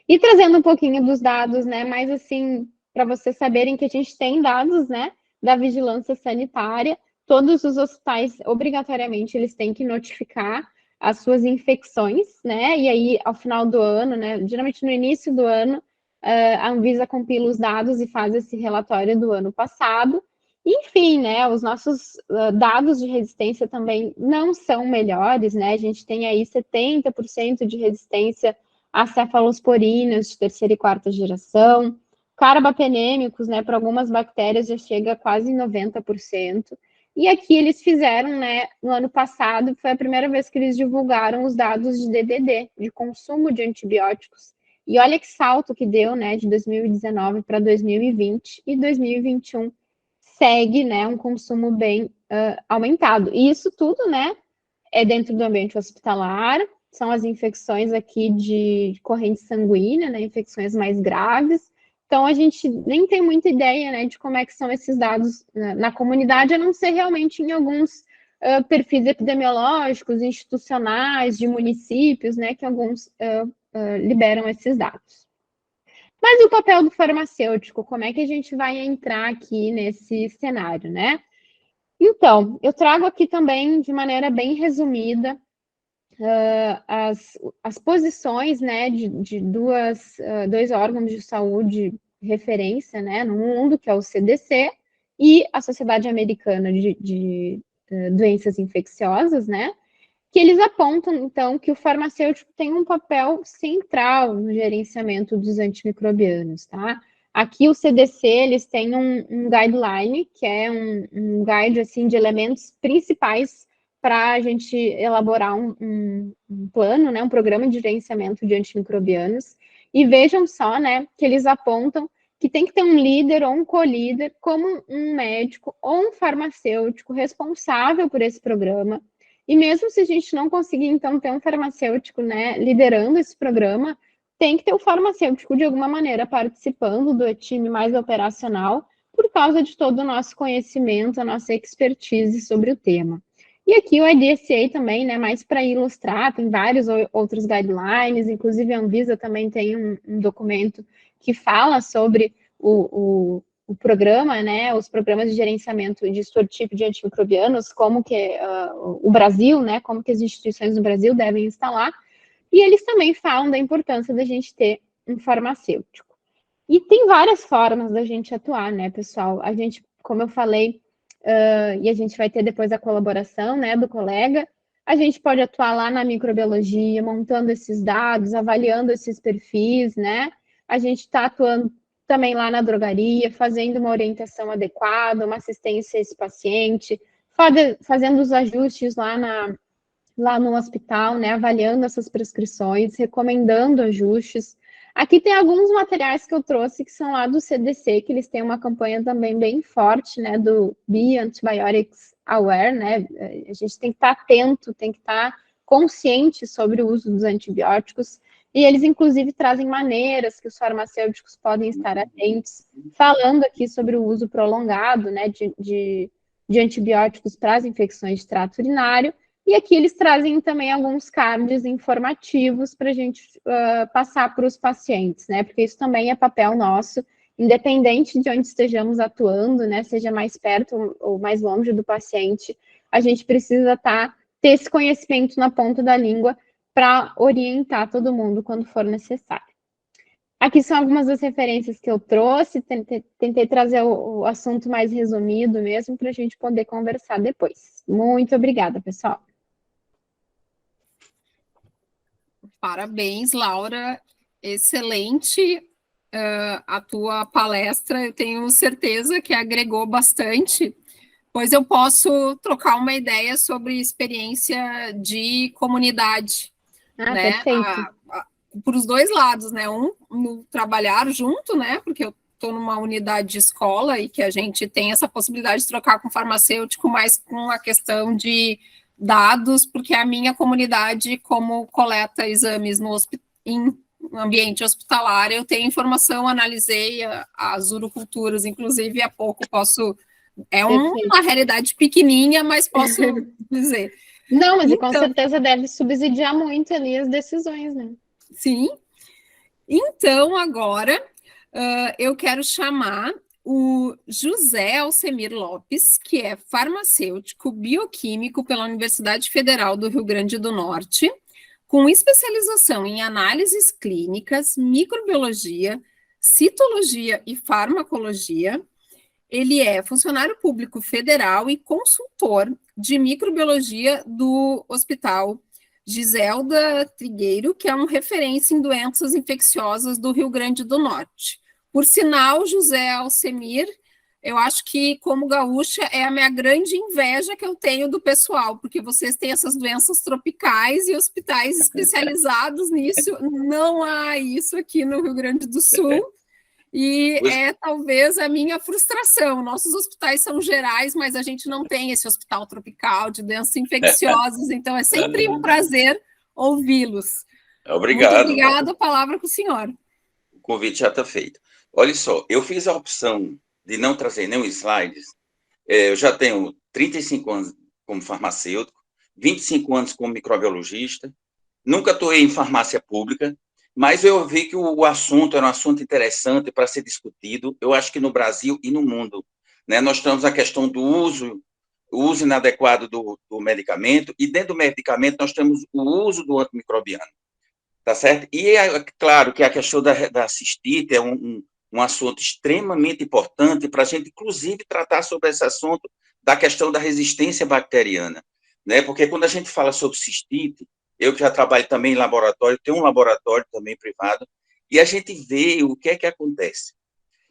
E trazendo um pouquinho dos dados, né, mais assim, para vocês saberem que a gente tem dados, né, da vigilância sanitária, todos os hospitais, obrigatoriamente, eles têm que notificar as suas infecções, né, e aí, ao final do ano, né, geralmente no início do ano, a Anvisa compila os dados e faz esse relatório do ano passado. Enfim, né, os nossos dados de resistência também não são melhores, né, a gente tem aí 70% de resistência a cefalosporinas de terceira e quarta geração, carbapenêmicos, né, para algumas bactérias já chega a quase 90%, E aqui eles fizeram, né, no ano passado, foi a primeira vez que eles divulgaram os dados de DDD, de consumo de antibióticos. E olha que salto que deu, né, de 2019 para 2020 e 2021 segue, né, um consumo bem aumentado. E isso tudo, né, é dentro do ambiente hospitalar, são as infecções aqui de corrente sanguínea, né, infecções mais graves. Então, a gente nem tem muita ideia, né, de como é que são esses dados na comunidade, a não ser realmente em alguns perfis epidemiológicos, institucionais, de municípios, né, que alguns liberam esses dados. Mas e o papel do farmacêutico? Como é que a gente vai entrar aqui nesse cenário, né? Então, eu trago aqui também, de maneira bem resumida, as posições, né, de dois órgãos de saúde referência, né, no mundo, que é o CDC e a Sociedade Americana de Doenças Infecciosas, né, que eles apontam, então, que o farmacêutico tem um papel central no gerenciamento dos antimicrobianos, tá? Aqui o CDC, eles têm um guideline, que é um guide, assim, de elementos principais para a gente elaborar um plano, né, um programa de gerenciamento de antimicrobianos. E vejam só, né, que eles apontam que tem que ter um líder ou um co-líder, como um médico ou um farmacêutico responsável por esse programa. E mesmo se a gente não conseguir, então, ter um farmacêutico, né, liderando esse programa, tem que ter o farmacêutico, de alguma maneira, participando do time mais operacional, por causa de todo o nosso conhecimento, a nossa expertise sobre o tema. E aqui o IDSA também, né, mais para ilustrar, tem vários outros guidelines, inclusive a Anvisa também tem um documento que fala sobre o programa, né, os programas de gerenciamento de stewardship de antimicrobianos, como que o Brasil, né, como que as instituições do Brasil devem instalar, e eles também falam da importância da gente ter um farmacêutico. E tem várias formas da gente atuar, né, pessoal? A gente, como eu falei, e a gente vai ter depois a colaboração, né, do colega, a gente pode atuar lá na microbiologia, montando esses dados, avaliando esses perfis, né? A gente está atuando também lá na drogaria, fazendo uma orientação adequada, uma assistência a esse paciente, fazendo os ajustes lá no hospital, né, avaliando essas prescrições, recomendando ajustes. Aqui tem alguns materiais que eu trouxe que são lá do CDC, que eles têm uma campanha também bem forte, né, do Be Antibiotics Aware, né, a gente tem que estar atento, tem que estar consciente sobre o uso dos antibióticos, e eles, inclusive, trazem maneiras que os farmacêuticos podem estar atentos, falando aqui sobre o uso prolongado, né, de antibióticos para as infecções de trato urinário, e aqui eles trazem também alguns cards informativos para a gente passar para os pacientes, né? Porque isso também é papel nosso, independente de onde estejamos atuando, né? Seja mais perto ou mais longe do paciente, a gente precisa ter esse conhecimento na ponta da língua para orientar todo mundo quando for necessário. Aqui são algumas das referências que eu trouxe, tentei trazer o assunto mais resumido mesmo para a gente poder conversar depois. Muito obrigada, pessoal. Parabéns, Laura. Excelente a tua palestra. Eu tenho certeza que agregou bastante, pois eu posso trocar uma ideia sobre experiência de comunidade, né? Perfeito. Por os dois lados, né? No trabalhar junto, né? Porque eu estou numa unidade de escola e que a gente tem essa possibilidade de trocar com farmacêutico, mas com a questão de dados, porque a minha comunidade, como coleta exames em ambiente hospitalar, eu tenho informação, analisei as uroculturas, inclusive há pouco posso... É uma realidade pequenininha, mas posso dizer. Não, mas com certeza deve subsidiar muito ali as decisões, né? Sim. Então, agora, eu quero chamar o José Alcemir Lopes, que é farmacêutico bioquímico pela Universidade Federal do Rio Grande do Norte, com especialização em análises clínicas, microbiologia, citologia e farmacologia. Ele é funcionário público federal e consultor de microbiologia do Hospital Giselda Trigueiro, que é uma referência em doenças infecciosas do Rio Grande do Norte. Por sinal, José Alcemir eu acho que, como gaúcha, é a minha grande inveja que eu tenho do pessoal, porque vocês têm essas doenças tropicais e hospitais especializados nisso. Não há isso aqui no Rio Grande do Sul. E é talvez a minha frustração. Nossos hospitais são gerais, mas a gente não tem esse hospital tropical de doenças infecciosas, então é sempre um prazer ouvi-los. Obrigado. Muito obrigada, a palavra com o senhor. O convite já está feito. Olha só, eu fiz a opção de não trazer nenhum slides. Eu já tenho 35 anos como farmacêutico, 25 anos como microbiologista, nunca atuei em farmácia pública, mas eu vi que o assunto era um assunto interessante para ser discutido, eu acho que no Brasil e no mundo. Né? Nós temos a questão do uso inadequado do medicamento, e dentro do medicamento nós temos o uso do antimicrobiano. Tá certo? E é claro que a questão da cistite é um assunto extremamente importante para a gente, inclusive, tratar sobre esse assunto da questão da resistência bacteriana, né? Porque quando a gente fala sobre cistite, eu que já trabalho também em laboratório, tenho um laboratório também privado, e a gente vê o que é que acontece.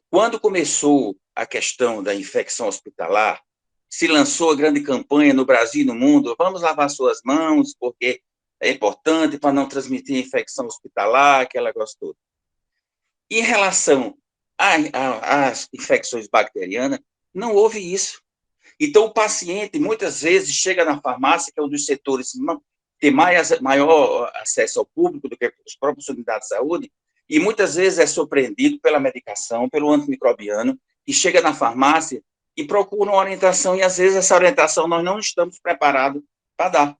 Quando começou a questão da infecção hospitalar, se lançou a grande campanha no Brasil e no mundo, vamos lavar suas mãos, porque é importante para não transmitir infecção hospitalar, aquela coisa toda. Em relação às infecções bacterianas, não houve isso. Então, o paciente, muitas vezes, chega na farmácia, que é um dos setores que tem maior acesso ao público do que as próprias unidades de saúde, e muitas vezes é surpreendido pela medicação, pelo antimicrobiano, e chega na farmácia e procura uma orientação, e às vezes essa orientação nós não estamos preparados para dar.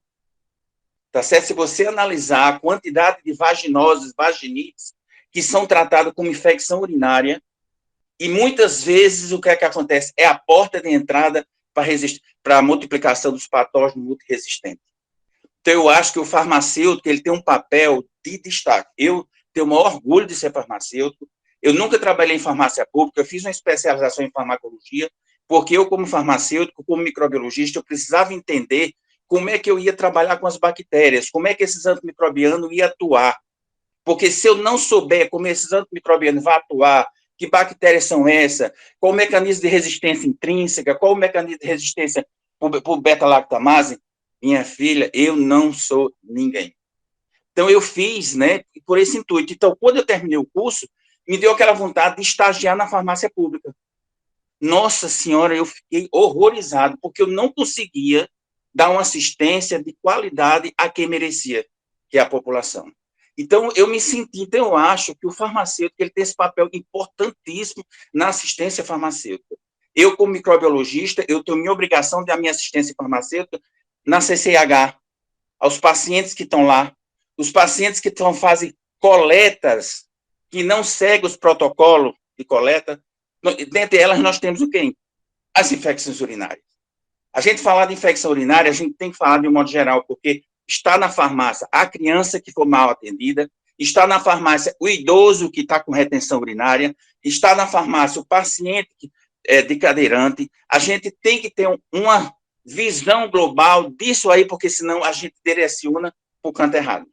Tá certo? Se você analisar a quantidade de vaginoses, vaginites, que são tratadas como infecção urinária, e muitas vezes o que é que acontece? É a porta de entrada para a multiplicação dos patógenos multiresistentes. Então, eu acho que o farmacêutico ele tem um papel de destaque. Eu tenho o maior orgulho de ser farmacêutico. Eu nunca trabalhei em farmácia pública, eu fiz uma especialização em farmacologia, porque eu, como farmacêutico, como microbiologista, eu precisava entender como é que eu ia trabalhar com as bactérias, como é que esses antimicrobianos iam atuar. Porque se eu não souber como esses antimicrobianos vão atuar, que bactérias são essas, qual o mecanismo de resistência intrínseca, qual o mecanismo de resistência por beta-lactamase, minha filha, eu não sou ninguém. Então, eu fiz, né, por esse intuito. Então, quando eu terminei o curso, me deu aquela vontade de estagiar na farmácia pública. Nossa Senhora, eu fiquei horrorizado, porque eu não conseguia dar uma assistência de qualidade a quem merecia, que é a população. Então, eu me senti, então eu acho que o farmacêutico ele tem esse papel importantíssimo na assistência farmacêutica. Eu, como microbiologista, eu tenho minha obrigação de dar minha assistência farmacêutica na CCH, aos pacientes que estão lá, os pacientes que fazem coletas, que não seguem os protocolos de coleta. Dentre elas, nós temos o quê? As infecções urinárias. A gente falar de infecção urinária, a gente tem que falar de um modo geral, porque está na farmácia a criança que foi mal atendida, está na farmácia o idoso que está com retenção urinária, está na farmácia o paciente de cadeirante. A gente tem que ter uma visão global disso aí, porque senão a gente direciona para o canto errado.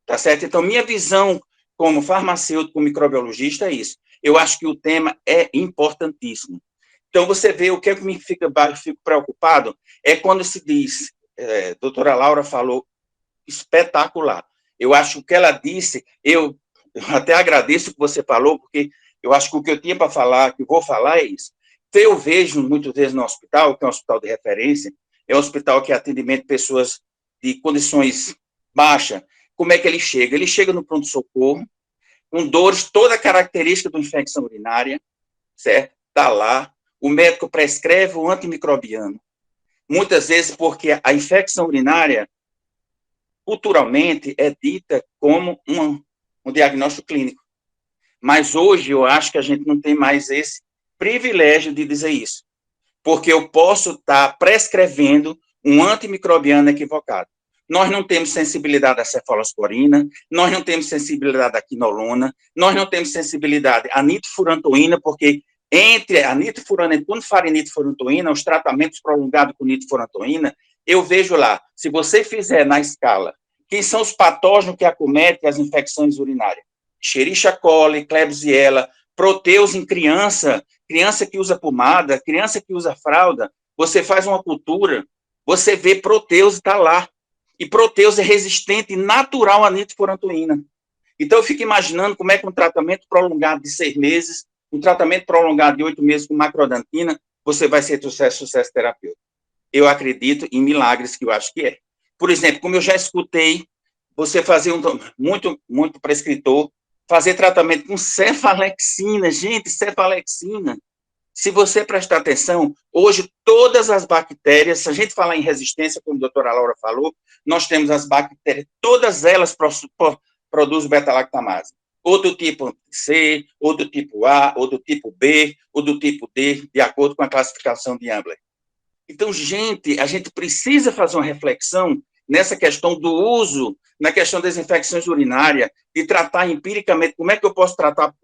Tá certo? Então, minha visão como farmacêutico, como microbiologista é isso. Eu acho que o tema é importantíssimo. Então, você vê o que é que eu fico preocupado, é quando se diz, doutora Laura falou, espetacular. Eu acho que o que ela disse, eu até agradeço o que você falou, porque eu acho que o que eu tinha para falar, que eu vou falar é isso. Então, eu vejo muitas vezes no hospital, que é um hospital de referência, é um hospital que atendimento de pessoas de condições baixas. Como é que ele chega? Ele chega no pronto-socorro, com dores, toda a característica da infecção urinária, certo? Está lá, o médico prescreve o antimicrobiano. Muitas vezes porque a infecção urinária, culturalmente, é dita como um diagnóstico clínico. Mas hoje eu acho que a gente não tem mais esse privilégio de dizer isso. Porque eu posso estar prescrevendo um antimicrobiano equivocado. Nós não temos sensibilidade à cefalosporina, nós não temos sensibilidade à quinolona, nós não temos sensibilidade à nitrofurantoína, porque entre a nitrofurantoína, quando fala em nitrofurantoína, os tratamentos prolongados com nitrofurantoína, eu vejo lá, se você fizer na escala, quem são os patógenos que acometem as infecções urinárias? Escherichia coli, Klebsiella, proteus em criança, criança que usa pomada, criança que usa fralda, você faz uma cultura, você vê proteus está lá. E proteus é resistente e natural à nitrofurantoína. Então, eu fico imaginando como é que um tratamento prolongado de 6 meses, um tratamento prolongado de 8 meses com macrodantina, você vai ser sucesso terapêutico. Eu acredito em milagres, que eu acho que é. Por exemplo, como eu já escutei, você fazer muito prescritor, fazer tratamento com cefalexina. Gente, cefalexina. Se você prestar atenção, hoje todas as bactérias, se a gente falar em resistência, como a doutora Laura falou, nós temos as bactérias, todas elas produzem beta-lactamase. Ou do tipo C, ou do tipo A, ou do tipo B, ou do tipo D, de acordo com a classificação de Ambler. Então, gente, a gente precisa fazer uma reflexão nessa questão do uso, na questão das infecções urinárias, de tratar empiricamente, como é que eu posso tratar,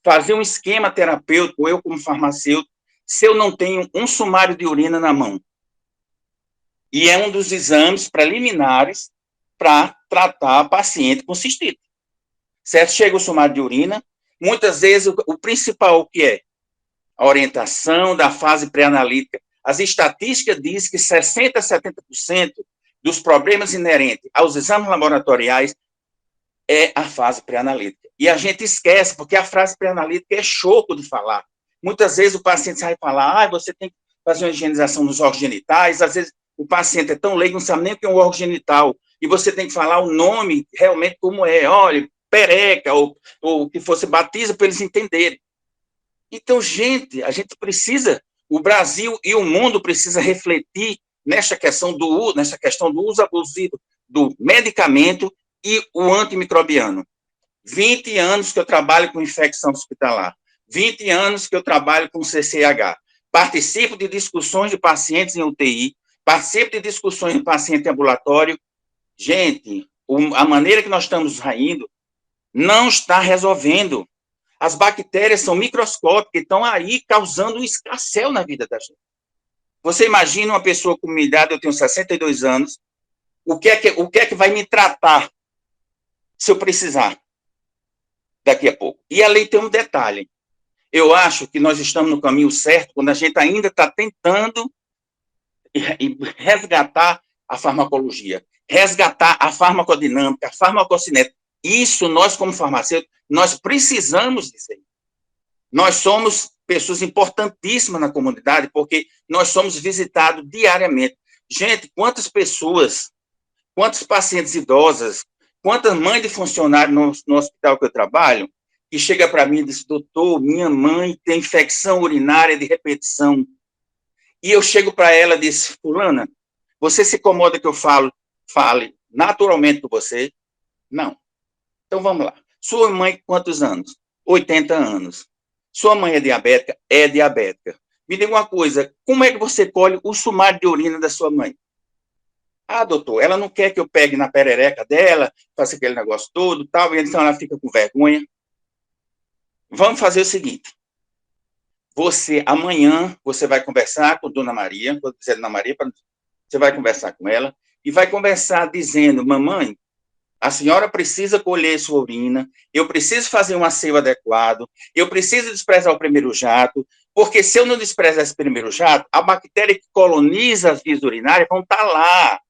fazer um esquema terapêutico, eu como farmacêutico, se eu não tenho um sumário de urina na mão. E é um dos exames preliminares para tratar a paciente com cistite. Certo? Chega o sumário de urina, muitas vezes o principal que é a orientação da fase pré-analítica. As estatísticas dizem que 60% a 70% dos problemas inerentes aos exames laboratoriais é a fase pré-analítica. E a gente esquece, porque a fase pré-analítica é choco de falar. Muitas vezes o paciente vai falar, você tem que fazer uma higienização nos órgãos genitais, às vezes o paciente é tão leigo, não sabe nem o que é um órgão genital, e você tem que falar o nome realmente como é, olha, pereca, ou que fosse batiza, para eles entenderem. Então, gente, a gente precisa, o Brasil e o mundo precisa refletir nessa questão do uso abusivo do medicamento e o antimicrobiano. 20 anos que eu trabalho com infecção hospitalar, 20 anos que eu trabalho com CCH, participo de discussões de pacientes em UTI, participo de discussões de paciente em ambulatório. Gente, a maneira que nós estamos indo não está resolvendo. As bactérias são microscópicas e estão aí causando um escarcéu na vida da gente. Você imagina uma pessoa com minha idade, eu tenho 62 anos, o que é que vai me tratar se eu precisar daqui a pouco? E além tem um detalhe. Eu acho que nós estamos no caminho certo quando a gente ainda está tentando resgatar a farmacologia, resgatar a farmacodinâmica, a farmacocinética. Isso, nós como farmacêuticos, nós precisamos disso aí. Nós somos pessoas importantíssimas na comunidade, porque nós somos visitados diariamente. Gente, quantas pessoas, quantos pacientes idosas, quantas mães de funcionários no hospital que eu trabalho, que chega para mim e diz, doutor, minha mãe tem infecção urinária de repetição. E eu chego para ela e diz, fulana, você se incomoda que eu fale naturalmente com você? Não. Então, vamos lá. Sua mãe, quantos anos? 80 anos. Sua mãe é diabética? É diabética. Me diga uma coisa, como é que você colhe o sumário de urina da sua mãe? Ah, doutor, ela não quer que eu pegue na perereca dela, faça aquele negócio todo, tal, e então ela fica com vergonha. Vamos fazer o seguinte. Amanhã, você vai conversar com Dona Maria, vou dizer Dona Maria, você vai conversar com ela, e vai conversar dizendo, mamãe, a senhora precisa colher sua urina, eu preciso fazer um asseio adequado, eu preciso desprezar o primeiro jato, porque se eu não desprezar esse primeiro jato, a bactéria que coloniza as vias urinárias vão estar lá.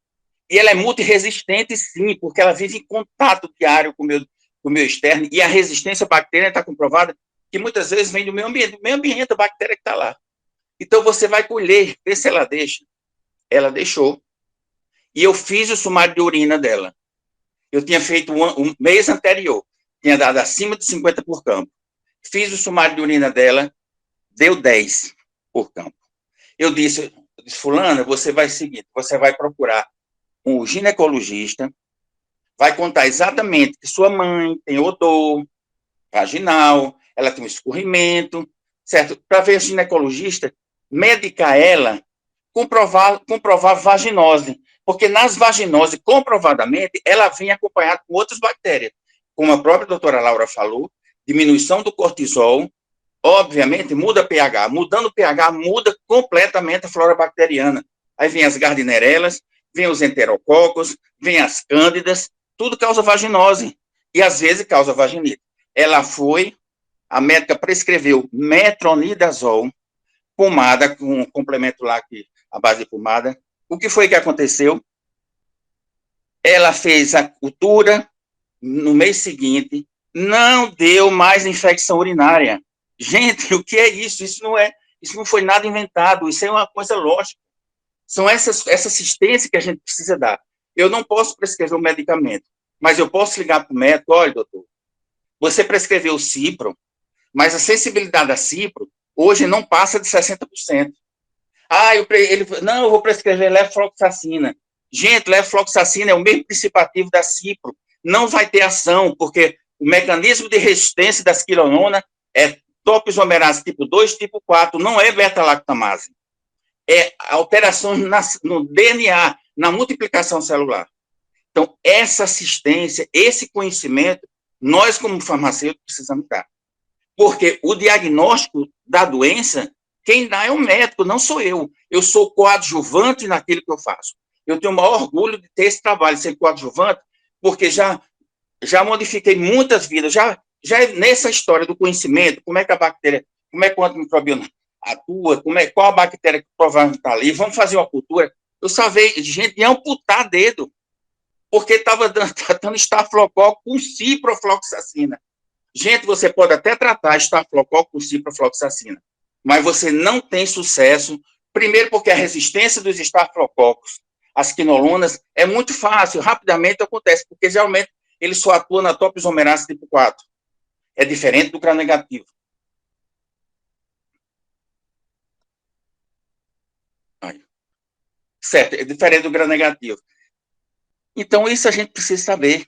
E ela é multiresistente, sim, porque ela vive em contato diário com o meu externo, e a resistência à bactéria está comprovada que muitas vezes vem do meio ambiente da bactéria que está lá. Então, você vai colher, vê se ela deixa. Ela deixou. E eu fiz o sumário de urina dela. Eu tinha feito um mês anterior, tinha dado acima de 50 por campo. Fiz o sumário de urina dela, deu 10 por campo. Eu disse, fulana, você vai seguir, você vai procurar um ginecologista, vai contar exatamente que sua mãe tem odor vaginal, ela tem um escorrimento, certo? Para ver o ginecologista, medicar ela, comprovar vaginose, porque nas vaginoses, comprovadamente, ela vem acompanhada com outras bactérias, como a própria doutora Laura falou, diminuição do cortisol, obviamente, muda pH. Mudando o pH, muda completamente a flora bacteriana. Aí vem as gardinerelas, vem os enterococos, vem as cândidas, tudo causa vaginose. E, às vezes, causa vaginite. Ela foi, a médica prescreveu metronidazol, pomada, com um complemento lá, a base de pomada. O que foi que aconteceu? Ela fez a cultura no mês seguinte, não deu mais infecção urinária. Gente, o que é isso? Isso não foi nada inventado, isso é uma coisa lógica. São essa assistência que a gente precisa dar. Eu não posso prescrever um medicamento, mas eu posso ligar para o médico: olha, doutor, você prescreveu o Cipro, mas a sensibilidade a Cipro hoje não passa de 60%. Eu vou prescrever levofloxacina. Gente, levofloxacina é o mesmo princípio ativo da Cipro. Não vai ter ação, porque o mecanismo de resistência das quinolona é topoisomerase tipo 2, tipo 4, não é beta-lactamase. É alterações no DNA, na multiplicação celular. Então, essa assistência, esse conhecimento, nós, como farmacêuticos, precisamos dar. Porque o diagnóstico da doença, quem dá é o médico, não sou eu. Eu sou coadjuvante naquilo que eu faço. Eu tenho o maior orgulho de ter esse trabalho, ser coadjuvante, porque já modifiquei muitas vidas, já nessa história do conhecimento, como é que a bactéria, como é que o antimicrobiano atua, qual a bactéria que provavelmente está ali, vamos fazer uma cultura. Eu salvei gente de amputar dedo, porque estava tratando estafilococo com ciprofloxacina. Gente, você pode até tratar estafilococo com ciprofloxacina, mas você não tem sucesso, primeiro porque a resistência dos estafilococos, as quinolonas, é muito fácil, rapidamente acontece, porque geralmente ele só atua na topoisomerase tipo 4. É diferente do gram-negativo. Certo, é diferente do gram-negativo. Então, isso a gente precisa saber.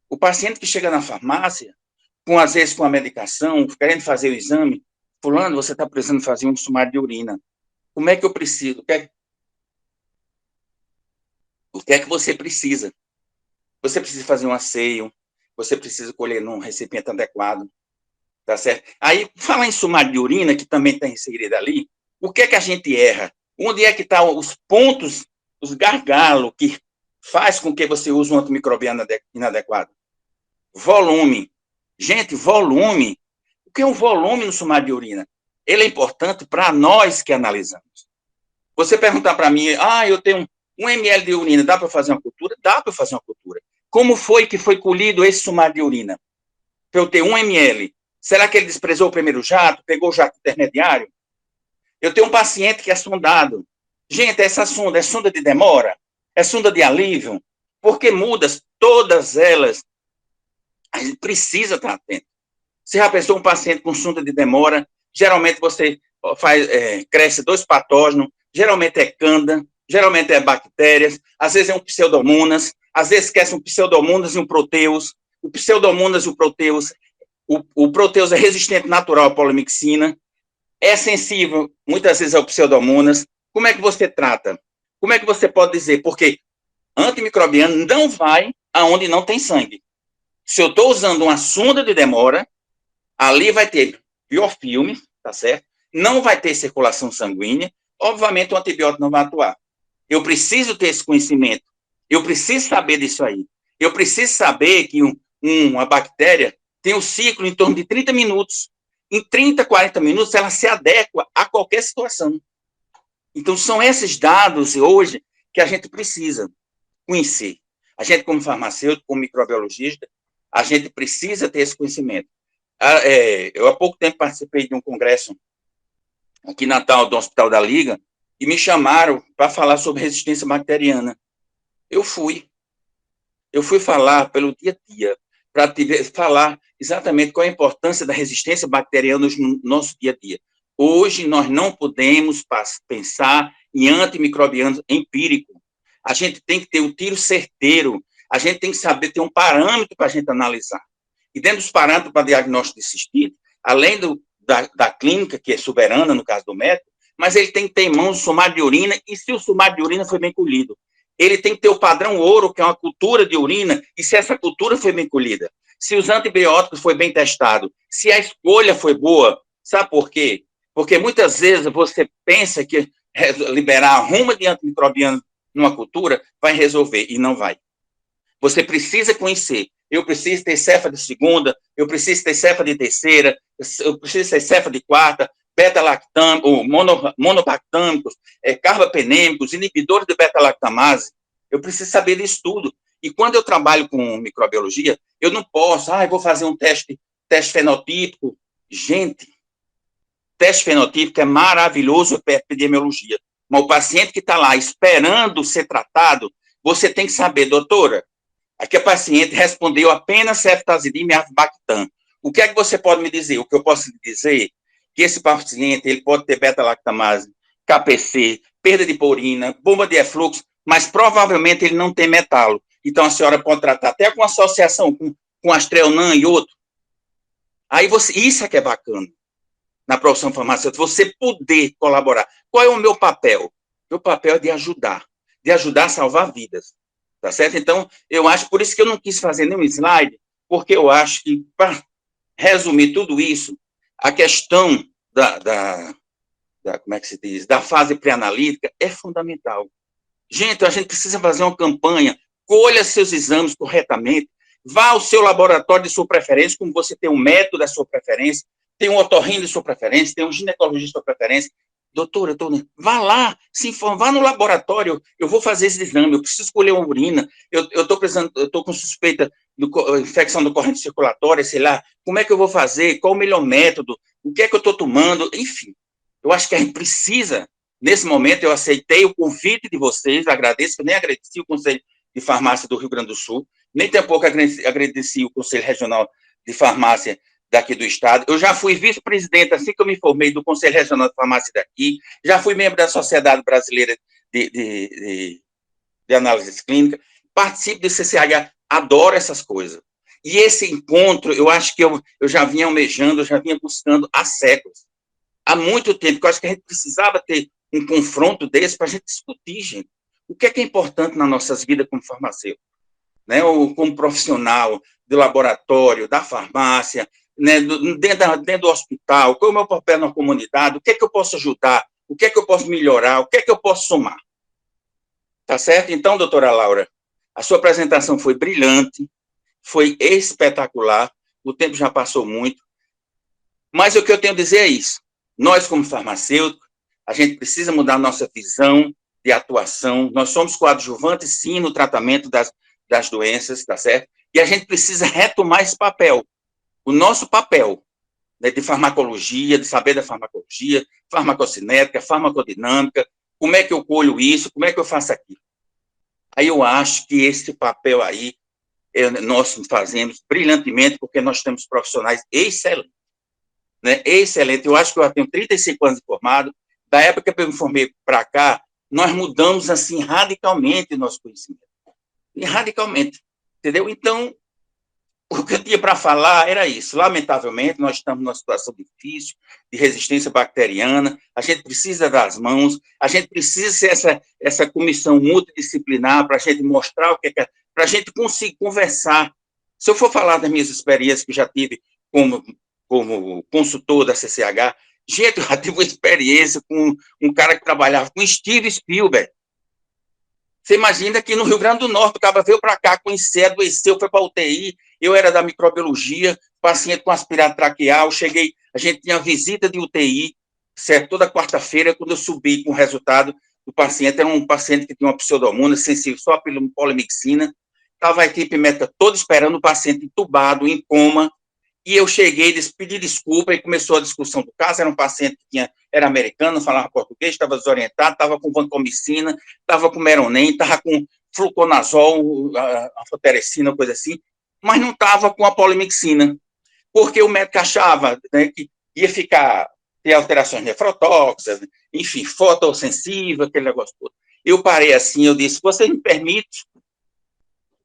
O paciente que chega na farmácia, às vezes com a medicação, querendo fazer o exame, fulano, você está precisando fazer um sumário de urina. Como é que eu preciso? O que é que você precisa? Você precisa fazer um asseio, você precisa colher num recipiente adequado, tá certo? Aí, fala em sumário de urina, que também está inserido ali, o que é que a gente erra? Onde é que estão os pontos, os gargalos que faz com que você use um antimicrobiano inadequado? Volume. Gente, volume. O que é um volume no sumário de urina? Ele é importante para nós que analisamos. Você perguntar para mim, eu tenho 1 ml de urina, dá para fazer uma cultura? Dá para fazer uma cultura. Como foi que foi colhido esse sumário de urina? Para eu ter 1 ml, será que ele desprezou o primeiro jato, pegou o jato intermediário? Eu tenho um paciente que é sondado. Gente, essa sonda é sonda de demora? É sonda de alívio? Porque mudas, todas elas, a gente precisa estar atento. Você já pensou um paciente com sonda de demora? Geralmente você cresce 2 patógenos, geralmente é canda, geralmente é bactérias, às vezes é um pseudomonas, às vezes esquece um pseudomonas e um proteus. O pseudomonas e o proteus, o proteus é resistente natural à polimixina, é sensível muitas vezes ao pseudomonas. Como é que você trata? Como é que você pode dizer? Porque antimicrobiano não vai aonde não tem sangue. Se eu estou usando uma sonda de demora, ali vai ter biofilme, tá certo? Não vai ter circulação sanguínea, obviamente o antibiótico não vai atuar. Eu preciso ter esse conhecimento, eu preciso saber disso aí. Eu preciso saber que uma bactéria tem um ciclo em torno de 30 minutos. Em 30, 40 minutos, ela se adequa a qualquer situação. Então, são esses dados hoje que a gente precisa conhecer. A gente, como farmacêutico, como microbiologista, a gente precisa ter esse conhecimento. Eu, há pouco tempo, participei de um congresso aqui em Natal, do Hospital da Liga, e me chamaram para falar sobre resistência bacteriana. Eu fui falar pelo dia a dia, para falar exatamente qual a importância da resistência bacteriana no nosso dia a dia. Hoje, nós não podemos pensar em antimicrobianos empírico. A gente tem que ter um tiro certeiro, a gente tem que saber ter um parâmetro para a gente analisar. E dentro dos parâmetros para diagnóstico de cistite, além da clínica, que é soberana, no caso do médico, mas ele tem que ter em mãos o sumário de urina, e se o sumário de urina foi bem colhido, ele tem que ter o padrão ouro, que é uma cultura de urina, e se essa cultura foi bem colhida, se os antibióticos foi bem testado, se a escolha foi boa. Sabe por quê? Porque muitas vezes você pensa que liberar a ruma de antimicrobiano numa cultura vai resolver, e não vai. Você precisa conhecer. Eu preciso ter cefa de segunda, eu preciso ter cefa de terceira, eu preciso ser cefa de quarta, beta-lactâmicos, monobactâmicos, carbapenêmicos, inibidores de beta-lactamase. Eu preciso saber disso tudo. E quando eu trabalho com microbiologia, eu não posso, eu vou fazer um teste fenotípico. Gente, teste fenotípico é maravilhoso para epidemiologia, mas o paciente que está lá esperando ser tratado, você tem que saber, doutora, aqui a paciente respondeu apenas ceftazidime e avibactam. O que é que você pode me dizer? O que eu posso lhe dizer que esse paciente ele pode ter beta-lactamase, KPC, perda de purina, bomba de efluxo, mas provavelmente ele não tem metalo. Então a senhora pode tratar até com associação com Astreonan e outro. Aí isso é que é bacana na profissão farmacêutica, você poder colaborar. Qual é o meu papel? Meu papel é de ajudar a salvar vidas, tá certo? Então, eu acho, por isso que eu não quis fazer nenhum slide, porque eu acho que, para resumir tudo isso, a questão como é que se diz, da fase pré-analítica é fundamental. Gente, a gente precisa fazer uma campanha, colha seus exames corretamente, vá ao seu laboratório de sua preferência, como você tem um médico da sua preferência, tem um otorrino de sua preferência, tem um ginecologista de sua preferência. Doutora, vá lá, se informe, vá no laboratório, eu vou fazer esse exame, eu preciso colher uma urina, eu estou com suspeita de infecção da corrente circulatória, sei lá, como é que eu vou fazer, qual o melhor método, o que é que eu estou tomando, enfim. Eu acho que a gente precisa, nesse momento, eu aceitei o convite de vocês, agradeço, eu nem agradeci o Conselho de Farmácia do Rio Grande do Sul, nem tampouco agradeci o Conselho Regional de Farmácia daqui do estado. Eu já fui vice-presidente, assim que eu me formei, do Conselho Regional de Farmácia daqui, já fui membro da Sociedade Brasileira de Análises Clínicas, participo do CCH, adoro essas coisas. E esse encontro, eu acho que eu já vinha almejando, eu já vinha buscando há séculos, há muito tempo, que eu acho que a gente precisava ter um confronto desse para a gente discutir, gente. O que é importante nas nossas vidas como farmacêutico, né? Ou como profissional do laboratório, da farmácia, né? Dentro do hospital, qual é o meu papel na comunidade, o que é que eu posso ajudar, o que é que eu posso melhorar, o que é que eu posso somar. Tá certo? Então, doutora Laura, a sua apresentação foi brilhante, foi espetacular, o tempo já passou muito, mas o que eu tenho a dizer é isso. Nós, como farmacêuticos, a gente precisa mudar a nossa visão de atuação, nós somos coadjuvantes, sim, no tratamento das doenças, tá certo? E a gente precisa retomar esse papel, o nosso papel, né, de farmacologia, de saber da farmacologia, farmacocinética, farmacodinâmica, como é que eu colho isso, como é que eu faço aquilo. Aí eu acho que esse papel aí, nós fazemos brilhantemente, porque nós temos profissionais excelentes, né, excelente. Eu acho que eu tenho 35 anos de formado, da época que eu me formei para cá, nós mudamos, assim, radicalmente o nosso conhecimento. E radicalmente, entendeu? Então, o que eu tinha para falar era isso. Lamentavelmente, nós estamos numa situação difícil, de resistência bacteriana, a gente precisa das mãos, a gente precisa ser essa comissão multidisciplinar para a gente mostrar o que é, para a gente conseguir conversar. Se eu for falar das minhas experiências que já tive como consultor da CCH, gente, eu já tive uma experiência com um cara que trabalhava com Steve Spielberg. Você imagina que no Rio Grande do Norte, o cara veio para cá, conheceu, adoeceu, foi para a UTI, eu era da microbiologia, paciente com aspirado traqueal, cheguei, a gente tinha visita de UTI, certo? Toda quarta-feira, quando eu subi com o resultado do paciente, era um paciente que tinha uma pseudomonas sensível só à polimixina, estava a equipe médica toda esperando o paciente entubado, em coma, e eu cheguei, pedi desculpa, e começou a discussão do caso. Era um paciente que era americano, falava português, estava desorientado, estava com vancomicina, estava com meronem, estava com fluconazol, anfoterecina, coisa assim, mas não estava com a polimixina, porque o médico achava, né, que ia ter alterações nefrotóxicas, enfim, fotossensível, aquele negócio todo. Eu parei assim, eu disse, você me permite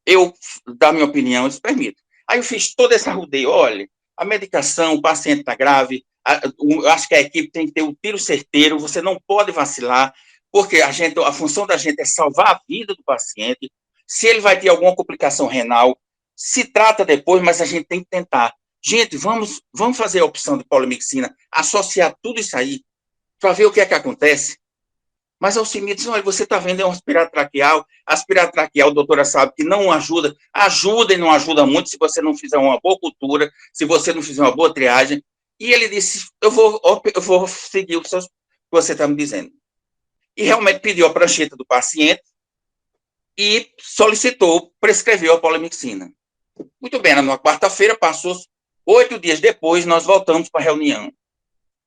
eu dar minha opinião? Eu disse, permito. Aí eu fiz toda essa rodeio, olha, a medicação, o paciente está grave, acho que a equipe tem que ter um tiro certeiro, você não pode vacilar, porque a função da gente é salvar a vida do paciente. Se ele vai ter alguma complicação renal, se trata depois, mas a gente tem que tentar. Gente, vamos fazer a opção de polimixina, associar tudo isso aí, para ver o que é que acontece. Mas a Alcimir diz, olha, você está vendo, é um aspirado traqueal, a doutora sabe que não ajuda e não ajuda muito se você não fizer uma boa cultura, se você não fizer uma boa triagem. E ele disse, eu vou seguir o que você está me dizendo. E realmente pediu a prancheta do paciente e solicitou, prescreveu a polimixina. Muito bem, na quarta-feira, passou 8 dias depois, nós voltamos para a reunião.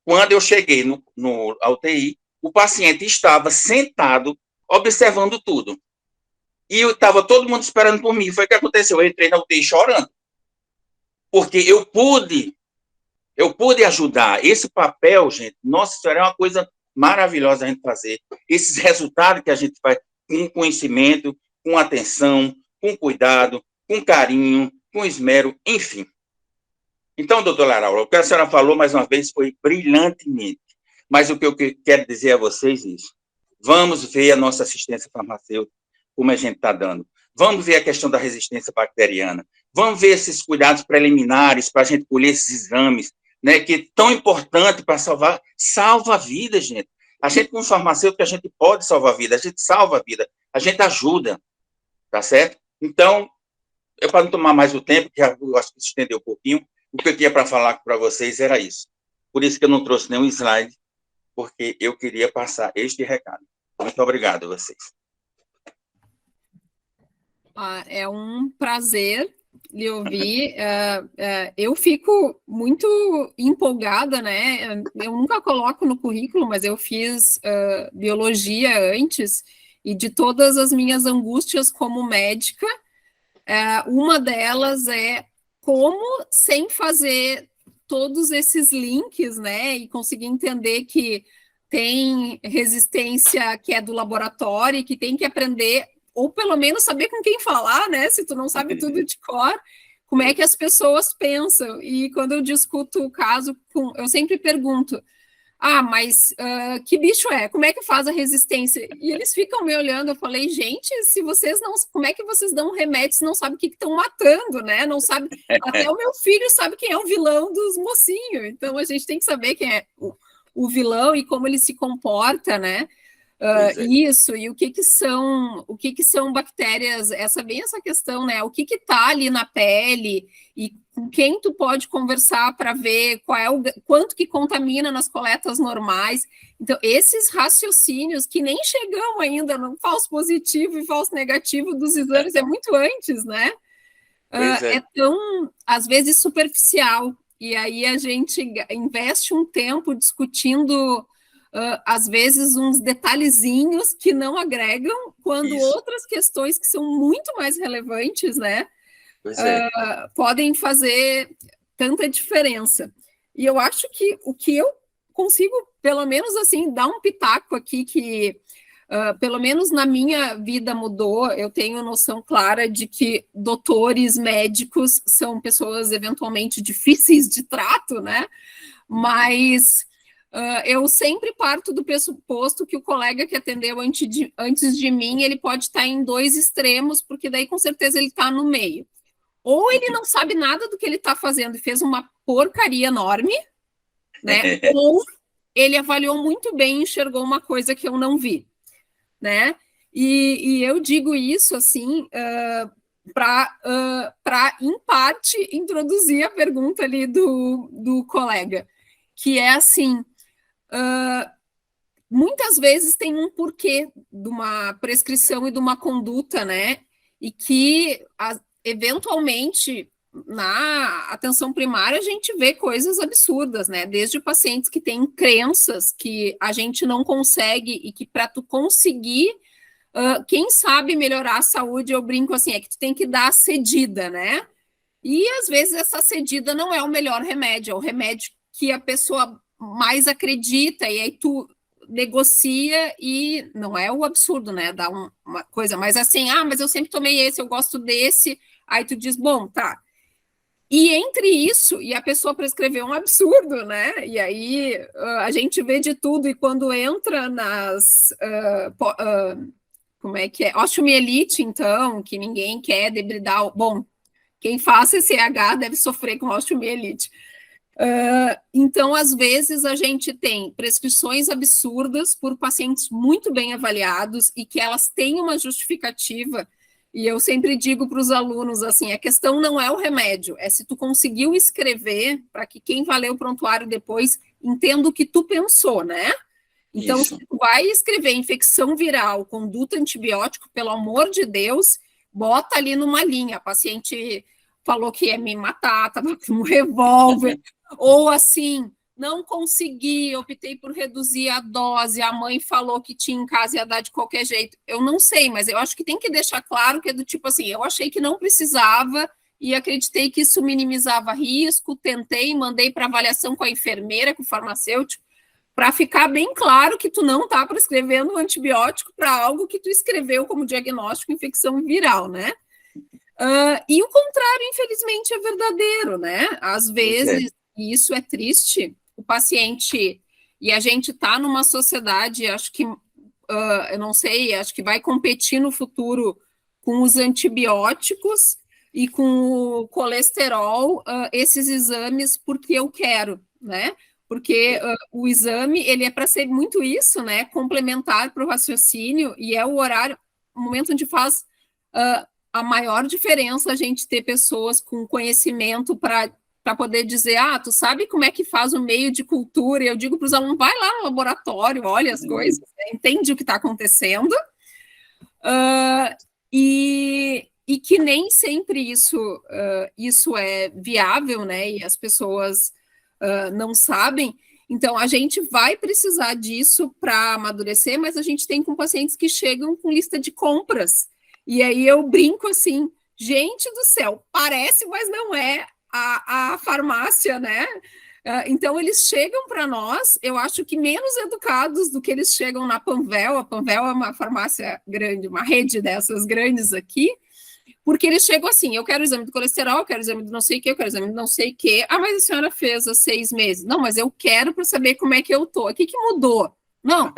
Quando eu cheguei no UTI, o paciente estava sentado, observando tudo. E estava todo mundo esperando por mim. Foi o que aconteceu. Eu entrei na UTI chorando. Porque eu pude ajudar. Esse papel, gente, nossa senhora, é uma coisa maravilhosa a gente fazer. Esses resultados que a gente faz com conhecimento, com atenção, com cuidado, com carinho, com esmero, enfim. Então, doutora Laura, o que a senhora falou, mais uma vez, foi brilhantemente. Mas o que eu quero dizer a vocês é isso. Vamos ver a nossa assistência farmacêutica, como a gente está dando. Vamos ver a questão da resistência bacteriana. Vamos ver esses cuidados preliminares para a gente colher esses exames, né, que é tão importante para salva a vida, gente. A gente, como farmacêutico, a gente pode salvar a vida, a gente salva a vida, a gente ajuda, tá certo? Então, para não tomar mais o tempo, que eu acho que se estendeu um pouquinho, o que eu tinha para falar para vocês era isso. Por isso que eu não trouxe nenhum slide, porque eu queria passar este recado. Muito obrigado a vocês. É um prazer lhe ouvir. Eu fico muito empolgada, né? Eu nunca coloco no currículo, mas eu fiz biologia antes, e de todas as minhas angústias como médica, uma delas é como, sem fazer todos esses links, né, e conseguir entender que tem resistência que é do laboratório e que tem que aprender, ou pelo menos saber com quem falar, né, se tu não sabe tudo de cor, como é que as pessoas pensam. E quando eu discuto o caso, eu sempre pergunto, mas que bicho é? Como é que faz a resistência? E eles ficam me olhando, eu falei, gente, se vocês não... Como é que vocês dão remédio se não sabem o que estão matando, né? Não sabe... Até o meu filho sabe quem é o vilão dos mocinhos. Então, a gente tem que saber quem é o vilão e como ele se comporta, né? Isso, e o que são bactérias, bem essa questão, né? O que está ali na pele e com quem tu pode conversar para ver quanto que contamina nas coletas normais. Então, esses raciocínios que nem chegam ainda no falso positivo e falso negativo dos exames, é muito antes, né? É tão, às vezes, superficial. E aí a gente investe um tempo discutindo... às vezes, uns detalhezinhos que não agregam, quando outras questões que são muito mais relevantes, né, podem fazer tanta diferença. E eu acho que o que eu consigo, pelo menos assim, dar um pitaco aqui, que pelo menos na minha vida mudou, eu tenho noção clara de que doutores, médicos, são pessoas eventualmente difíceis de trato, né, mas... eu sempre parto do pressuposto que o colega que atendeu antes de mim, ele pode estar em dois extremos, porque daí com certeza ele está no meio. Ou ele não sabe nada do que ele está fazendo e fez uma porcaria enorme, né? Ou ele avaliou muito bem e enxergou uma coisa que eu não vi, né? E eu digo isso assim... para, em parte, introduzir a pergunta ali do colega, que é assim... muitas vezes tem um porquê de uma prescrição e de uma conduta, né? E que, eventualmente, na atenção primária, a gente vê coisas absurdas, né? Desde pacientes que têm crenças que a gente não consegue e que, para tu conseguir, quem sabe melhorar a saúde, eu brinco assim, é que tu tem que dar a cedida, né? E, às vezes, essa cedida não é o melhor remédio, é o remédio que a pessoa mais acredita, e aí tu negocia, e não é o absurdo, né, dá uma coisa, mas assim, mas eu sempre tomei esse, eu gosto desse, aí tu diz, bom, tá, e entre isso, e a pessoa prescreveu um absurdo, né, e aí a gente vê de tudo, e quando entra nas, como é que é, osteomielite, então, que ninguém quer debridar, bom, quem faz CCH deve sofrer com osteomielite. Então, às vezes, a gente tem prescrições absurdas por pacientes muito bem avaliados e que elas têm uma justificativa E eu sempre digo para os alunos assim, a questão não é o remédio, é se tu conseguiu escrever para que quem vai ler o prontuário depois entenda o que tu pensou, né? Então, Isso. se tu vai escrever infecção viral, conduta antibiótico, pelo amor de Deus, bota ali numa linha. A paciente falou que ia me matar, estava com um revólver, ou assim, não consegui, optei por reduzir a dose, a mãe falou que tinha em casa e ia dar de qualquer jeito. Eu não sei, mas eu acho que tem que deixar claro que é do tipo assim, eu achei que não precisava e acreditei que isso minimizava risco, tentei, mandei para avaliação com a enfermeira, com o farmacêutico, para ficar bem claro que tu não está prescrevendo um antibiótico para algo que tu escreveu como diagnóstico infecção viral, né? E o contrário, infelizmente, é verdadeiro, né? Às vezes, e isso é triste, o paciente, e a gente está numa sociedade, acho que, eu não sei, acho que vai competir no futuro com os antibióticos e com o colesterol, esses exames, porque eu quero, né? Porque o exame, ele é para ser muito isso, né? Complementar para o raciocínio, e é o horário, o momento onde faz a maior diferença a gente ter pessoas com conhecimento para poder dizer, tu sabe como é que faz o meio de cultura? E eu digo para os alunos, vai lá no laboratório, olha as coisas, entende o que está acontecendo, e que nem sempre isso é viável, né? E as pessoas não sabem. Então, a gente vai precisar disso para amadurecer, mas a gente tem com pacientes que chegam com lista de compras. E aí eu brinco assim, gente do céu, parece, mas não é a farmácia, né? Então, eles chegam para nós, eu acho que menos educados do que eles chegam na Panvel. A Panvel é uma farmácia grande, uma rede dessas grandes aqui, porque eles chegam assim, eu quero o exame do colesterol, eu quero o exame do não sei o que, eu quero o exame do não sei o que. Mas a senhora fez há 6 meses. Não, mas eu quero para saber como é que eu tô. O que mudou? Não.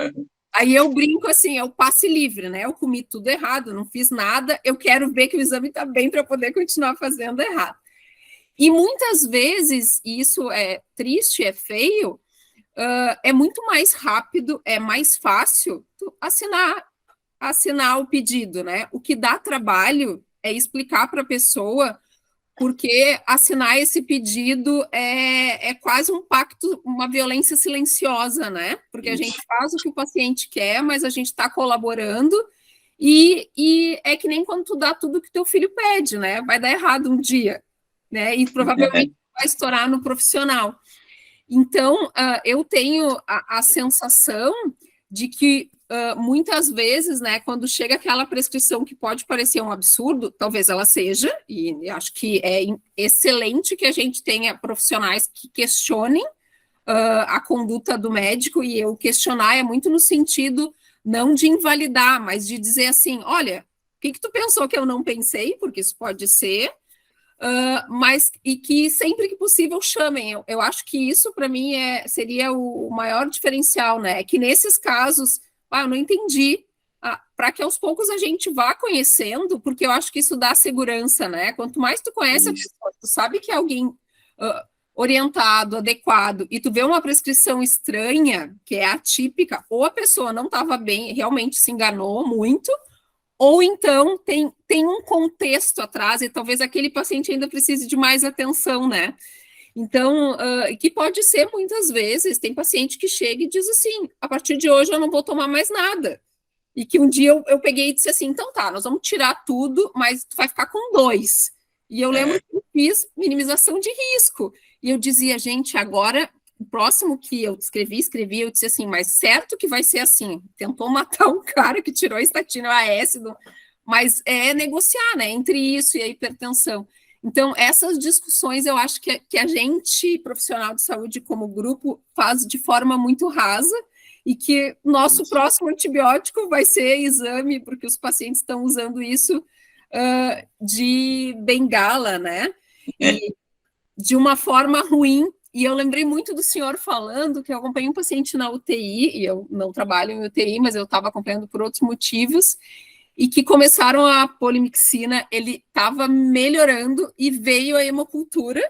Aí eu brinco assim, é o passe livre, né? Eu comi tudo errado, não fiz nada, eu quero ver que o exame está bem para poder continuar fazendo errado. E muitas vezes, e isso é triste, é feio, é muito mais rápido, é mais fácil assinar o pedido, né? O que dá trabalho é explicar para a pessoa porque assinar esse pedido é quase um pacto, uma violência silenciosa, né? Porque a gente faz o que o paciente quer, mas a gente está colaborando, e é que nem quando tu dá tudo que teu filho pede, né? Vai dar errado um dia, né? E provavelmente vai estourar no profissional. Então, eu tenho a sensação de que muitas vezes, né, quando chega aquela prescrição que pode parecer um absurdo, talvez ela seja, e acho que é excelente que a gente tenha profissionais que questionem a conduta do médico, e eu questionar é muito no sentido não de invalidar, mas de dizer assim, olha, o que tu pensou que eu não pensei, porque isso pode ser, mas e que sempre que possível chamem. Eu acho que isso para mim seria o maior diferencial, né? Que nesses casos, eu não entendi, para que aos poucos a gente vá conhecendo, porque eu acho que isso dá segurança, né? Quanto mais tu conhece a pessoa, tu sabe que é alguém orientado, adequado, e tu vê uma prescrição estranha, que é atípica, ou a pessoa não estava bem, realmente se enganou muito, ou então tem um contexto atrás, e talvez aquele paciente ainda precise de mais atenção, né? Então, que pode ser muitas vezes, tem paciente que chega e diz assim, a partir de hoje eu não vou tomar mais nada. E que um dia eu peguei e disse assim, então tá, nós vamos tirar tudo, mas tu vai ficar com 2. E eu lembro que eu fiz minimização de risco. E eu dizia, gente, agora, o próximo que eu escrevi, eu disse assim, mas certo que vai ser assim. Tentou matar um cara que tirou a estatina, ácido, mas é negociar, né, entre isso e a hipertensão. Então, essas discussões eu acho que a gente, profissional de saúde, como grupo, faz de forma muito rasa, e que nosso próximo antibiótico vai ser exame, porque os pacientes estão usando isso de bengala, né? E de uma forma ruim. E eu lembrei muito do senhor falando que eu acompanhei um paciente na UTI, e eu não trabalho em UTI, mas eu estava acompanhando por outros motivos, e que começaram a polimixina, ele estava melhorando e veio a hemocultura,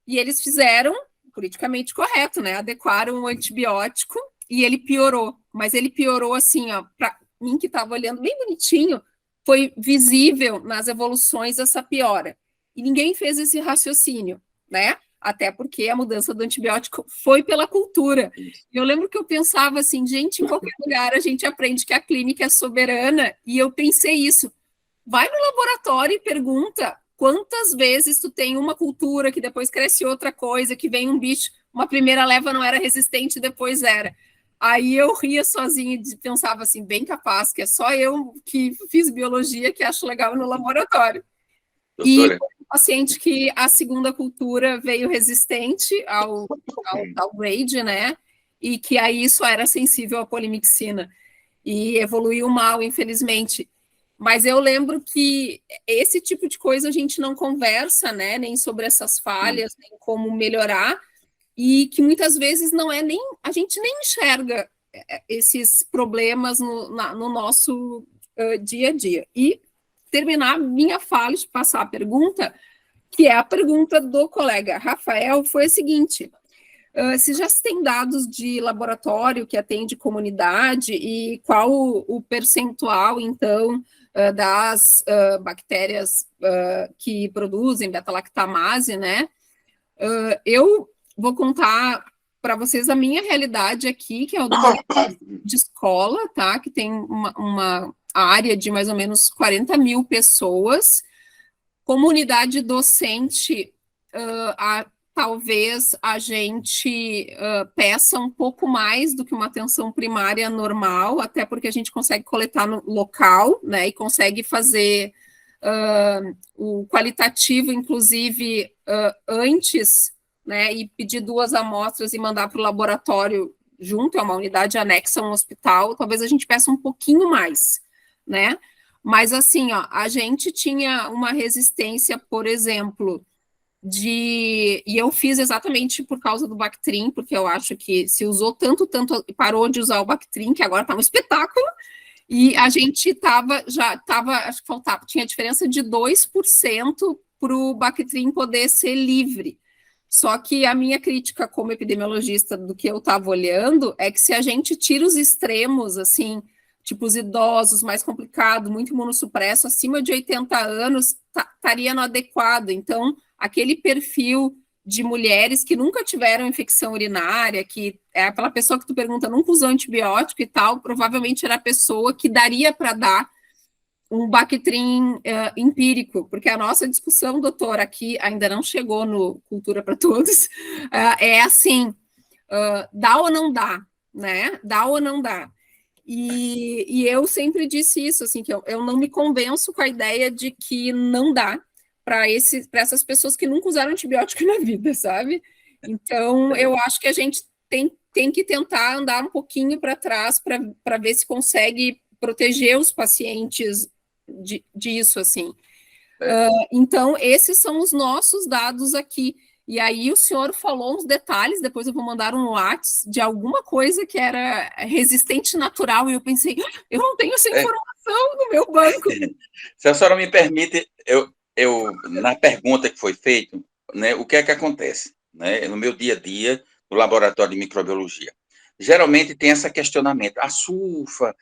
e eles fizeram politicamente correto, né? Adequaram o antibiótico e ele piorou. Mas ele piorou assim, para mim que estava olhando bem bonitinho, foi visível nas evoluções essa piora. E ninguém fez esse raciocínio, né? Até porque a mudança do antibiótico foi pela cultura. Eu lembro que eu pensava assim, gente, em qualquer lugar a gente aprende que a clínica é soberana, e eu pensei isso. Vai no laboratório e pergunta quantas vezes tu tem uma cultura que depois cresce outra coisa, que vem um bicho, uma primeira leva não era resistente, depois era. Aí eu ria sozinha e pensava assim, bem capaz, que é só eu que fiz biologia que acho legal no laboratório. Doutora. E paciente que a segunda cultura veio resistente ao grade, né? E que aí só era sensível à polimixina. E evoluiu mal, infelizmente. Mas eu lembro que esse tipo de coisa a gente não conversa, né? Nem sobre essas falhas, nem como melhorar. E que muitas vezes não é nem... A gente nem enxerga esses problemas no nosso dia a dia. E terminar minha fala e passar a pergunta, que é a pergunta do colega Rafael, foi a seguinte: se já se tem dados de laboratório que atende comunidade e qual o percentual, então, das bactérias que produzem beta-lactamase, né? Eu vou contar para vocês a minha realidade aqui, que é o de escola, tá? Que tem uma área de mais ou menos 40 mil pessoas. Comunidade docente, talvez a gente peça um pouco mais do que uma atenção primária normal, até porque a gente consegue coletar no local, né, e consegue fazer o qualitativo, inclusive, antes, né, e pedir 2 amostras e mandar para o laboratório junto, é uma unidade anexa a um hospital, talvez a gente peça um pouquinho mais, né? Mas assim, ó, a gente tinha uma resistência, por exemplo, e eu fiz exatamente por causa do Bactrim, porque eu acho que se usou tanto, parou de usar o Bactrim, que agora tá um espetáculo, e a gente acho que tinha diferença de 2% para o Bactrim poder ser livre. Só que a minha crítica como epidemiologista do que eu estava olhando é que se a gente tira os extremos, assim, tipo os idosos, mais complicado, muito imunossupresso, acima de 80 anos, estaria no adequado. Então, aquele perfil de mulheres que nunca tiveram infecção urinária, que é aquela pessoa que tu pergunta, nunca usou antibiótico e tal, provavelmente era a pessoa que daria para dar um Bactrim empírico, porque a nossa discussão, doutor, aqui ainda não chegou no Cultura para Todos, é assim, dá ou não dá, né? Dá ou não dá? E eu sempre disse isso, assim, que eu não me convenço com a ideia de que não dá para essas pessoas que nunca usaram antibiótico na vida, sabe? Então, eu acho que a gente tem que tentar andar um pouquinho para trás para ver se consegue proteger os pacientes disso, assim. Então, esses são os nossos dados aqui. E aí o senhor falou uns detalhes, depois eu vou mandar um WhatsApp de alguma coisa que era resistente natural, e eu pensei, eu não tenho essa informação no meu banco. Se a senhora me permite, eu na pergunta que foi feita, né, o que é que acontece, né, no meu dia a dia, no laboratório de microbiologia? Geralmente tem esse questionamento, a sulfa,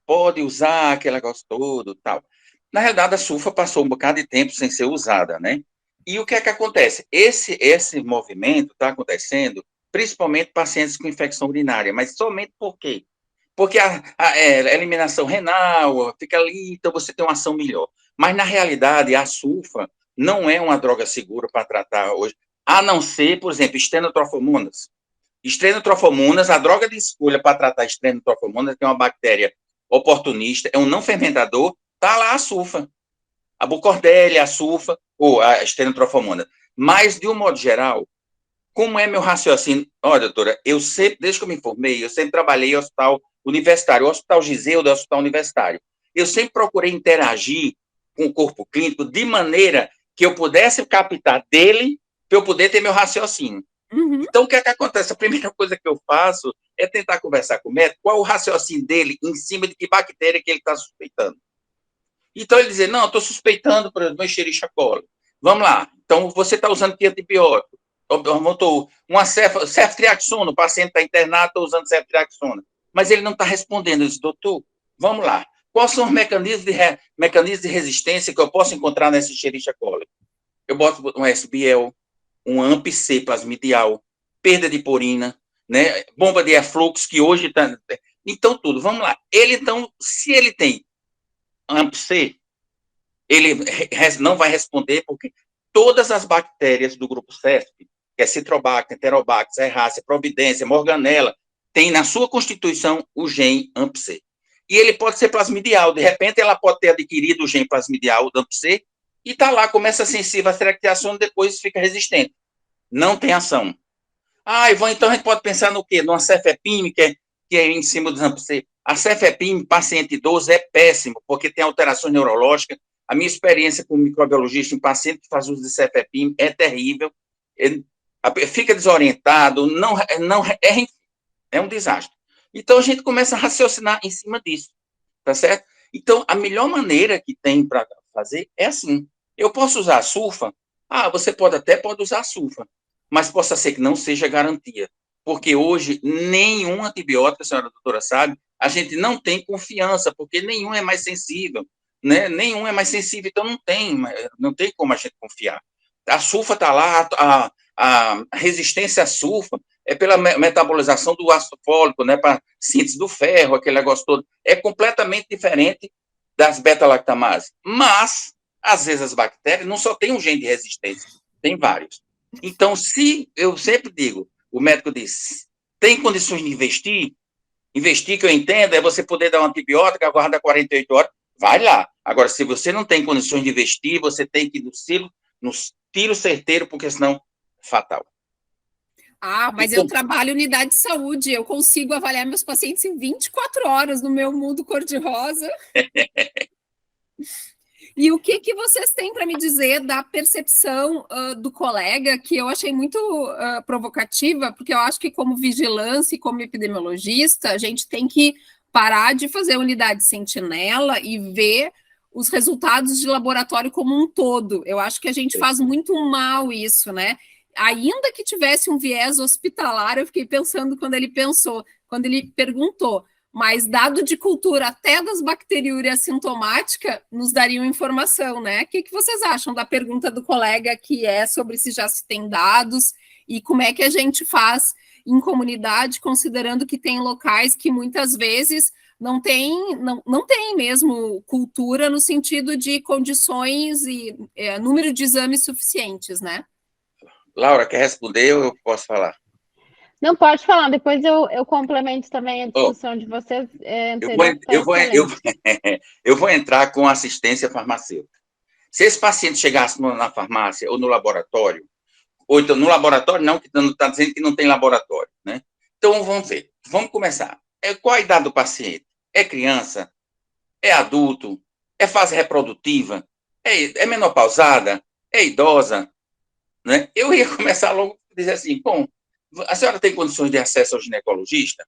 pode usar aquele negócio todo, tal. Na realidade, a sulfa passou um bocado de tempo sem ser usada, né? E o que é que acontece? Esse movimento está acontecendo principalmente pacientes com infecção urinária, mas somente por quê? Porque a eliminação renal fica ali, então você tem uma ação melhor. Mas, na realidade, a sulfa não é uma droga segura para tratar hoje, a não ser, por exemplo, estrenotrofomonas. Estrenotrofomonas, a droga de escolha para tratar estrenotrofomonas, que é uma bactéria oportunista, é um não fermentador, está lá a sulfa. A Burkholderia, a sulfa, ou a estrenotrofomona. Mas, de um modo geral, como é meu raciocínio? Olha, doutora, eu sempre, desde que eu me formei, eu sempre trabalhei em hospital universitário, o Hospital Giseudo é o hospital universitário. Eu sempre procurei interagir com o corpo clínico de maneira que eu pudesse captar dele para eu poder ter meu raciocínio. Uhum. Então, o que é que acontece? A primeira coisa que eu faço é tentar conversar com o médico, qual é o raciocínio dele em cima de que bactéria que ele está suspeitando. Então, ele dizer, não, estou suspeitando, por exemplo, Escherichia coli. Vamos lá. Então, você está usando que antibiótico? Uma ceftriaxona, o paciente está internado, estou usando ceftriaxona. Mas ele não está respondendo. Eu disse, doutor, vamos lá. Quais são os mecanismos de resistência que eu posso encontrar nessa Escherichia coli? Eu boto um SBL, um AMP-C plasmidial, perda de purina, né? Bomba de efluxo, que hoje está... Então, tudo. Vamos lá. Então, se ele tem AMP-C, ele não vai responder, porque todas as bactérias do grupo CESP, que é Citrobacter, Enterobacter, Serratia, Providência, Morganella, tem na sua constituição o gene AMP-C. E ele pode ser plasmidial. De repente, ela pode ter adquirido o gene plasmidial do AMP-C e está lá, começa sensível à seractiação, depois fica resistente. Não tem ação. Então a gente pode pensar no quê? Numa cefepime, que é em cima do AMP-C. A cefepime, paciente idoso, é péssimo, porque tem alterações neurológicas. A minha experiência como microbiologista em paciente que faz uso de cefepime é terrível. Ele fica desorientado, é um desastre. Então, a gente começa a raciocinar em cima disso, tá certo? Então, a melhor maneira que tem para fazer é assim. Eu posso usar a sulfa? Você pode usar a sulfa, mas possa ser que não seja garantia, porque hoje nenhum antibiótico, a senhora doutora sabe, a gente não tem confiança, porque nenhum é mais sensível, né? Nenhum é mais sensível, então não tem como a gente confiar. A sulfa está lá, a resistência à sulfa é pela metabolização do ácido fólico, né, para síntese do ferro, aquele negócio todo. É completamente diferente das beta-lactamases. Mas, às vezes, as bactérias não só têm um gene de resistência, tem vários. Então, eu sempre digo, o médico diz, tem condições de investir, que eu entendo, é você poder dar um antibiótico, aguardar 48 horas, vai lá. Agora, se você não tem condições de investir, você tem que ir no tiro certeiro, porque senão é fatal. Mas eu trabalho em unidade de saúde, eu consigo avaliar meus pacientes em 24 horas no meu mundo cor-de-rosa. E o que vocês têm para me dizer da percepção do colega, que eu achei muito provocativa, porque eu acho que como vigilância e como epidemiologista, a gente tem que parar de fazer unidade sentinela e ver os resultados de laboratório como um todo. Eu acho que a gente faz muito mal isso, né? Ainda que tivesse um viés hospitalar, eu fiquei pensando quando ele perguntou, mas dado de cultura até das bacteriúrias assintomática, nos dariam informação, né? O que vocês acham da pergunta do colega, que é sobre se já se tem dados e como é que a gente faz em comunidade, considerando que tem locais que muitas vezes não tem mesmo cultura no sentido de condições e número de exames suficientes, né? Laura, quer responder ou eu posso falar? Não, pode falar, depois eu complemento também a discussão de vocês. Eu vou entrar com assistência farmacêutica. Se esse paciente chegasse na farmácia ou no laboratório, ou então no laboratório, não, que não está dizendo que não tem laboratório, né? Então, vamos ver. Vamos começar. Qual a idade do paciente? É criança? É adulto? É fase reprodutiva? É menopausada? É idosa? Né? Eu ia começar logo a dizer assim, bom, a senhora tem condições de acesso ao ginecologista?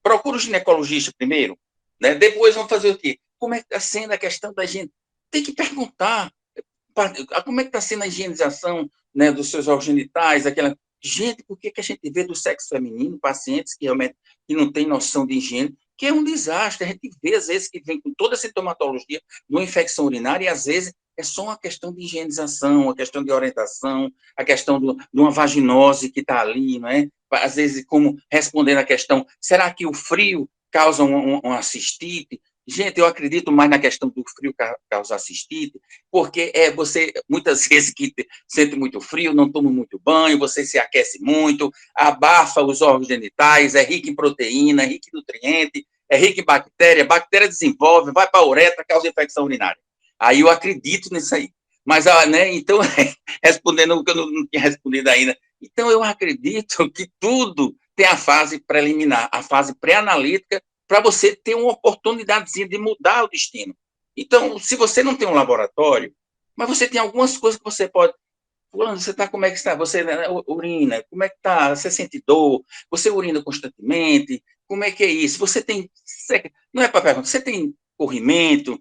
Procura o ginecologista primeiro, né? Depois vamos fazer o quê? Como é que está sendo a questão da higiene? Tem que perguntar como é que está sendo a higienização, né, dos seus órgãos genitais, Gente, por que a gente vê do sexo feminino pacientes que realmente não têm noção de higiene, que é um desastre? A gente vê, às vezes, que vem com toda a sintomatologia de uma infecção urinária e, às vezes, é só uma questão de higienização, uma questão de orientação, a questão de uma vaginose que está ali, não é? Às vezes, como respondendo à questão, será que o frio causa uma cistite? Gente, eu acredito mais na questão do frio causar cistite, porque você, muitas vezes, que sente muito frio, não toma muito banho, você se aquece muito, abafa os órgãos genitais, é rico em proteína, é rico em nutriente, é rico em bactéria desenvolve, vai para a uretra, causa infecção urinária. Aí eu acredito nisso aí. Mas, né, então, respondendo o que eu não tinha respondido ainda, então eu acredito que tudo tem a fase preliminar, a fase pré-analítica, para você ter uma oportunidadezinha de mudar o destino. Então, se você não tem um laboratório, mas você tem algumas coisas que você pode... Fulano, você está, como é que está? Você urina, como é que está? Você sente dor? Você urina constantemente? Como é que é isso? Você tem... Não é para perguntar, você tem corrimento?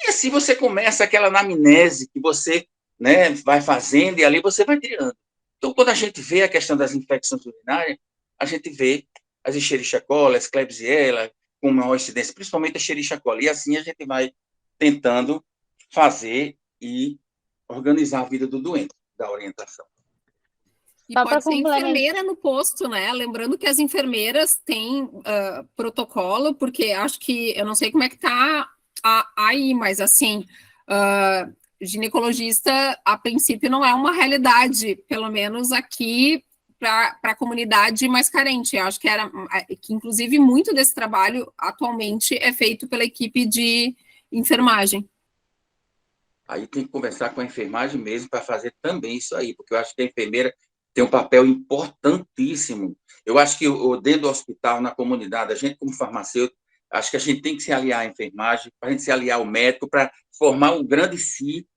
E assim você começa aquela anamnese que você, né, vai fazendo e ali você vai tirando. Então, quando a gente vê a questão das infecções urinárias, a gente vê as Escherichia coli, as Klebsiella, com maior incidência, principalmente a Escherichia coli, e assim a gente vai tentando fazer e organizar a vida do doente, da orientação. E Só pode para ser complementar. enfermeira no posto, né? Lembrando que as enfermeiras têm protocolo, porque acho que, eu não sei como é que tá aí, mas assim, ginecologista, a princípio, não é uma realidade, pelo menos aqui para a comunidade mais carente. Eu acho que inclusive, muito desse trabalho atualmente é feito pela equipe de enfermagem. Aí tem que conversar com a enfermagem mesmo para fazer também isso aí, porque eu acho que a enfermeira tem um papel importantíssimo. Eu acho que dentro do hospital, na comunidade, a gente como farmacêutico, acho que a gente tem que se aliar à enfermagem, para a gente se aliar ao médico, para formar um grande ciclo,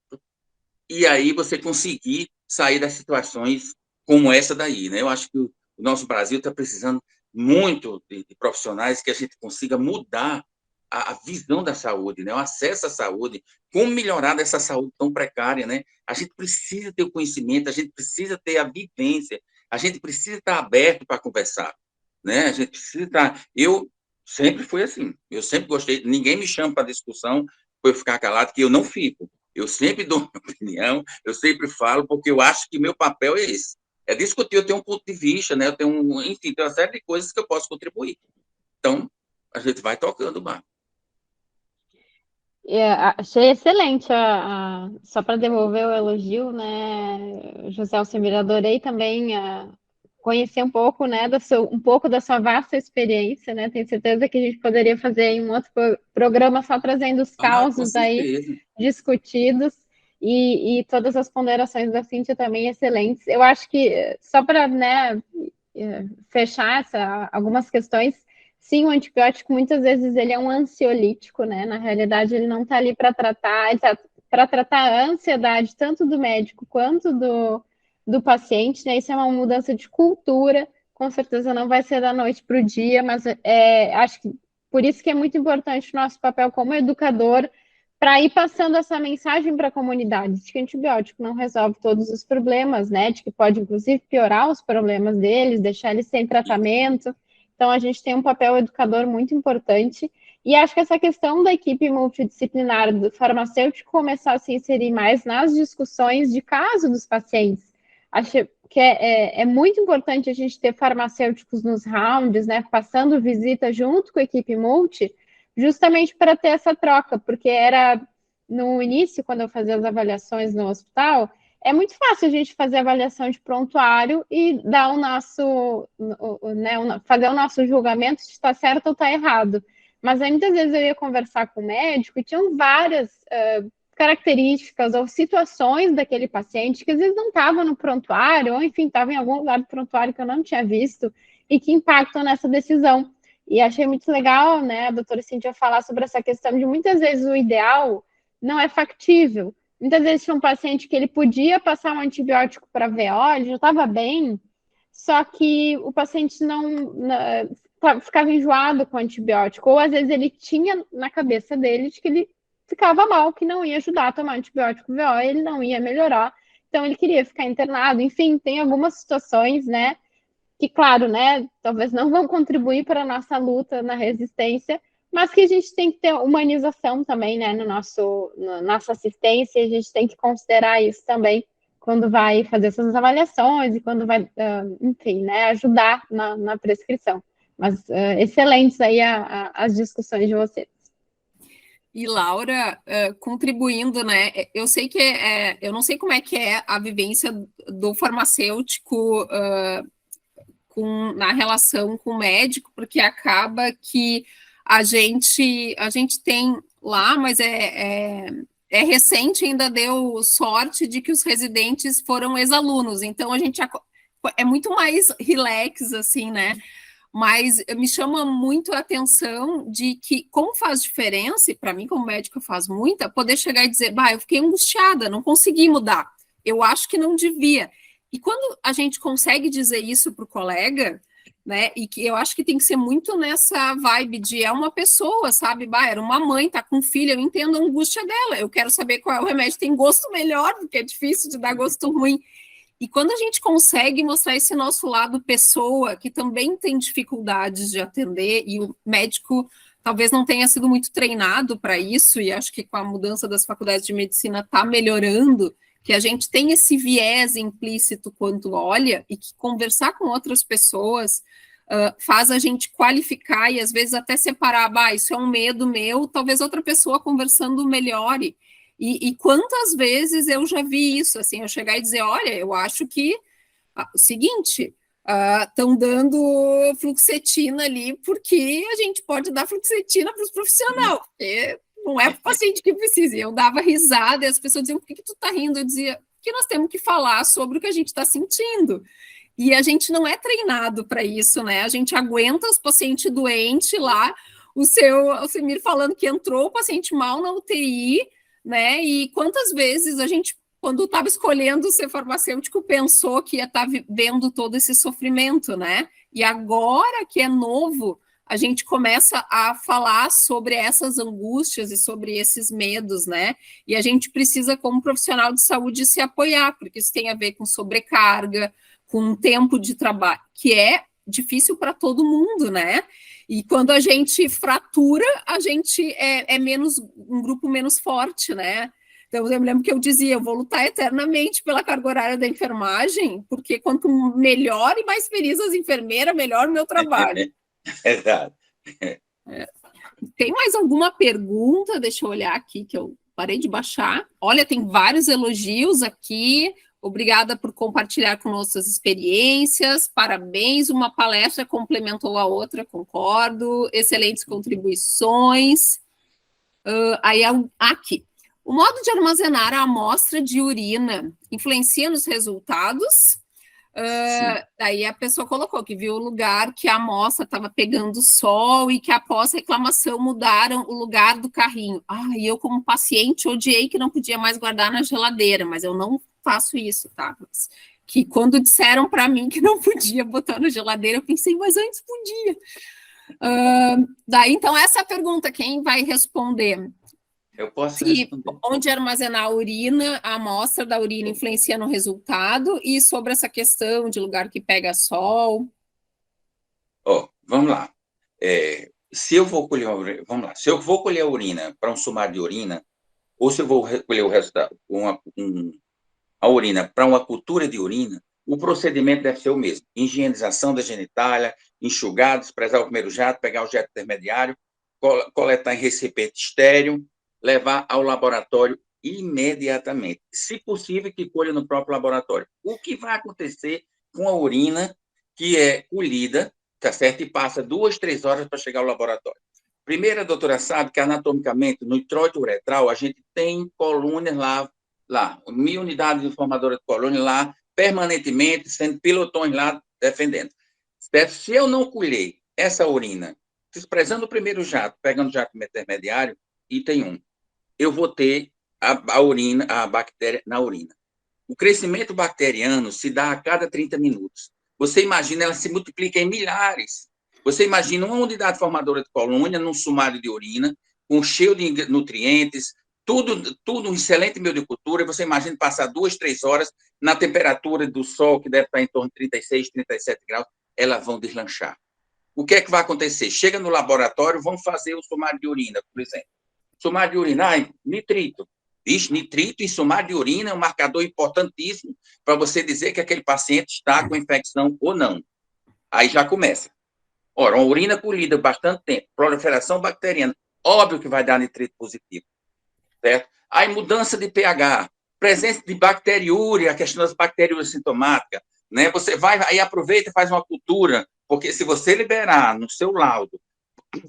e aí você conseguir sair das situações como essa daí, né? Eu acho que o nosso Brasil está precisando muito de profissionais que a gente consiga mudar a visão da saúde, né? O acesso à saúde, como melhorar dessa saúde tão precária, né? A gente precisa ter o conhecimento, a gente precisa ter a vivência, a gente precisa estar aberto para conversar, né? A gente precisa estar... Eu sempre fui assim, eu sempre gostei, ninguém me chama para discussão para eu ficar calado, que eu não fico. Eu sempre dou minha opinião, eu sempre falo, porque eu acho que meu papel é esse. É discutir, eu tenho um ponto de vista, né? Enfim, tem uma série de coisas que eu posso contribuir. Então, a gente vai tocando o barco. Achei excelente, só para devolver o elogio, né, José Alcemir, adorei também conhecer um pouco, né, um pouco da sua vasta experiência, né, tenho certeza que a gente poderia fazer um outro programa só trazendo os causos aí discutidos e todas as ponderações da Cíntia também excelentes. Eu acho que, só para, né, fechar algumas questões, sim, o antibiótico muitas vezes ele é um ansiolítico, né? Na realidade, ele não está ali para tratar, ele tá para tratar a ansiedade tanto do médico quanto do paciente, né? Isso é uma mudança de cultura, com certeza não vai ser da noite para o dia, mas acho que por isso que é muito importante o nosso papel como educador para ir passando essa mensagem para a comunidade de que o antibiótico não resolve todos os problemas, né? De que pode, inclusive, piorar os problemas deles, deixar eles sem tratamento. Então, a gente tem um papel educador muito importante. E acho que essa questão da equipe multidisciplinar do farmacêutico começar a se inserir mais nas discussões de caso dos pacientes. Acho que é muito importante a gente ter farmacêuticos nos rounds, né, passando visita junto com a equipe multi, justamente para ter essa troca, porque era no início, quando eu fazia as avaliações no hospital, é muito fácil a gente fazer avaliação de prontuário e dar fazer o nosso julgamento se está certo ou está errado. Mas aí, muitas vezes eu ia conversar com o médico e tinham várias características ou situações daquele paciente que às vezes não estavam no prontuário, ou enfim, estavam em algum lugar do prontuário que eu não tinha visto e que impactam nessa decisão. E achei muito legal, né, a doutora Cíntia falar sobre essa questão de muitas vezes o ideal não é factível. Muitas vezes tinha um paciente que ele podia passar um antibiótico para VO, ele já estava bem, só que o paciente ficava enjoado com o antibiótico, ou às vezes ele tinha na cabeça dele de que ele ficava mal, que não ia ajudar a tomar antibiótico VO, ele não ia melhorar, então ele queria ficar internado. Enfim, tem algumas situações, né, que, claro, né, talvez não vão contribuir para a nossa luta na resistência, mas que a gente tem que ter humanização também, né, na nossa assistência, a gente tem que considerar isso também quando vai fazer essas avaliações e quando vai, enfim, né, ajudar na prescrição. Mas excelentes aí as discussões de vocês. E Laura, contribuindo, né? Eu sei que eu não sei como é que é a vivência do farmacêutico na relação com o médico, porque acaba que a gente tem lá, mas é recente, ainda deu sorte de que os residentes foram ex-alunos, então a gente é muito mais relax, assim, né? Mas me chama muito a atenção de que, como faz diferença, e para mim, como médica, faz muita, poder chegar e dizer, eu fiquei angustiada, não consegui mudar, eu acho que não devia. E quando a gente consegue dizer isso para o colega, né, e que eu acho que tem que ser muito nessa vibe de uma pessoa, sabe, era uma mãe, tá com filha, eu entendo a angústia dela, eu quero saber qual é o remédio, tem gosto melhor, porque é difícil de dar gosto ruim. E quando a gente consegue mostrar esse nosso lado pessoa, que também tem dificuldades de atender, e o médico talvez não tenha sido muito treinado para isso, e acho que com a mudança das faculdades de medicina está melhorando, que a gente tem esse viés implícito quando olha, e que conversar com outras pessoas faz a gente qualificar e às vezes até separar, isso é um medo meu, talvez outra pessoa conversando melhore. E quantas vezes eu já vi isso, assim, eu chegar e dizer, olha, eu acho que o seguinte, estão dando fluoxetina ali, porque a gente pode dar fluoxetina para os profissionais, porque não é para o paciente que precisa. Eu dava risada e as pessoas diziam, por que tu está rindo? Eu dizia, porque nós temos que falar sobre o que a gente está sentindo. E a gente não é treinado para isso, né? A gente aguenta os pacientes doentes lá, o Semir falando que entrou o paciente mal na UTI, né? E quantas vezes a gente, quando estava escolhendo ser farmacêutico, pensou que ia estar vendo todo esse sofrimento, né? E agora que é novo, a gente começa a falar sobre essas angústias e sobre esses medos, né? E a gente precisa, como profissional de saúde, se apoiar, porque isso tem a ver com sobrecarga, com tempo de trabalho, que é difícil para todo mundo, né? E quando a gente fratura, a gente é menos um grupo menos forte, né? Então, eu me lembro que eu dizia, eu vou lutar eternamente pela carga horária da enfermagem, porque quanto melhor e mais feliz as enfermeiras, melhor o meu trabalho. Exato. Tem mais alguma pergunta? Deixa eu olhar aqui, que eu parei de baixar. Olha, tem vários elogios aqui. Obrigada por compartilhar conosco as experiências, parabéns, uma palestra complementou a outra, concordo, excelentes contribuições. Aí, aqui, o modo de armazenar a amostra de urina influencia nos resultados? Aí a pessoa colocou que viu o lugar que a amostra estava pegando sol e que após reclamação mudaram o lugar do carrinho. E eu como paciente odiei que não podia mais guardar na geladeira, mas eu não faço isso, tá? Que quando disseram para mim que não podia botar na geladeira, eu pensei, mas antes podia. Daí, então, essa é a pergunta, quem vai responder? Eu posso responder. Onde armazenar a urina, a amostra da urina influencia no resultado, e sobre essa questão de lugar que pega sol. Vamos lá. Se eu vou colher a urina para um sumário de urina, ou se eu vou recolher o resultado, a urina para uma cultura de urina, o procedimento deve ser o mesmo. Higienização da genitália, enxugar, desprezar o primeiro jato, pegar o jato intermediário, coletar em recipiente estéril, levar ao laboratório imediatamente. Se possível, que colha no próprio laboratório. O que vai acontecer com a urina que é colhida, tá certo? E passa 2, 3 horas para chegar ao laboratório. Primeiro, a doutora sabe que anatomicamente, no introito uretral, a gente tem colônias lá, 1000 unidades de formadora de colônia lá, permanentemente, sendo pilotões lá defendendo. Se eu não colher essa urina, desprezando o primeiro jato, pegando o jato intermediário, item 1, eu vou ter a bactéria na urina. O crescimento bacteriano se dá a cada 30 minutos. Você imagina, ela se multiplica em milhares. Você imagina uma unidade formadora de colônia num sumário de urina, com cheio de nutrientes, tudo um excelente meio de cultura, e você imagina passar 2, 3 horas na temperatura do sol, que deve estar em torno de 36, 37 graus, elas vão deslanchar. O que é que vai acontecer? Chega no laboratório, vamos fazer o sumário de urina, por exemplo. Sumário de urina, nitrito. Nitrito em sumário de urina é um marcador importantíssimo para você dizer que aquele paciente está com infecção ou não. Aí já começa. Ora, uma urina colhida bastante tempo, proliferação bacteriana, óbvio que vai dar nitrito positivo. Certo? Aí mudança de pH, presença de bacteriúria, a questão das bacteriúrias sintomáticas, né? Você vai, aí aproveita e faz uma cultura, porque se você liberar no seu laudo,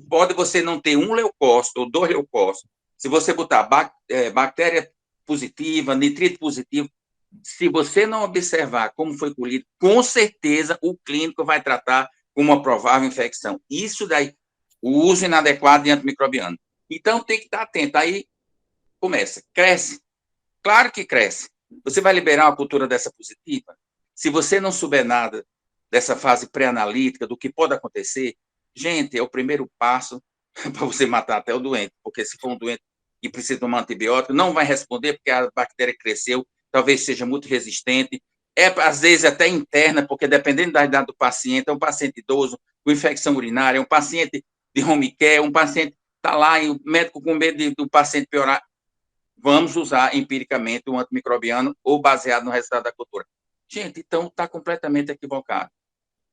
pode você não ter um leucócito ou 2 leucócitos. Se você botar bactéria positiva, nitrito positivo, se você não observar como foi colhido, com certeza o clínico vai tratar como uma provável infecção. Isso daí, o uso inadequado de antimicrobiano. Então, tem que estar atento. Aí, começa, cresce. Claro que cresce. Você vai liberar uma cultura dessa positiva? Se você não souber nada dessa fase pré-analítica, do que pode acontecer, gente, é o primeiro passo para você matar até o doente, porque se for um doente que precisa tomar antibiótico, não vai responder porque a bactéria cresceu, talvez seja muito resistente, às vezes até interna, porque dependendo da idade do paciente, é um paciente idoso com infecção urinária, é um paciente de home care, um paciente está lá e o médico com medo do paciente piorar, vamos usar empiricamente o antimicrobiano ou baseado no resultado da cultura. Gente, então está completamente equivocado.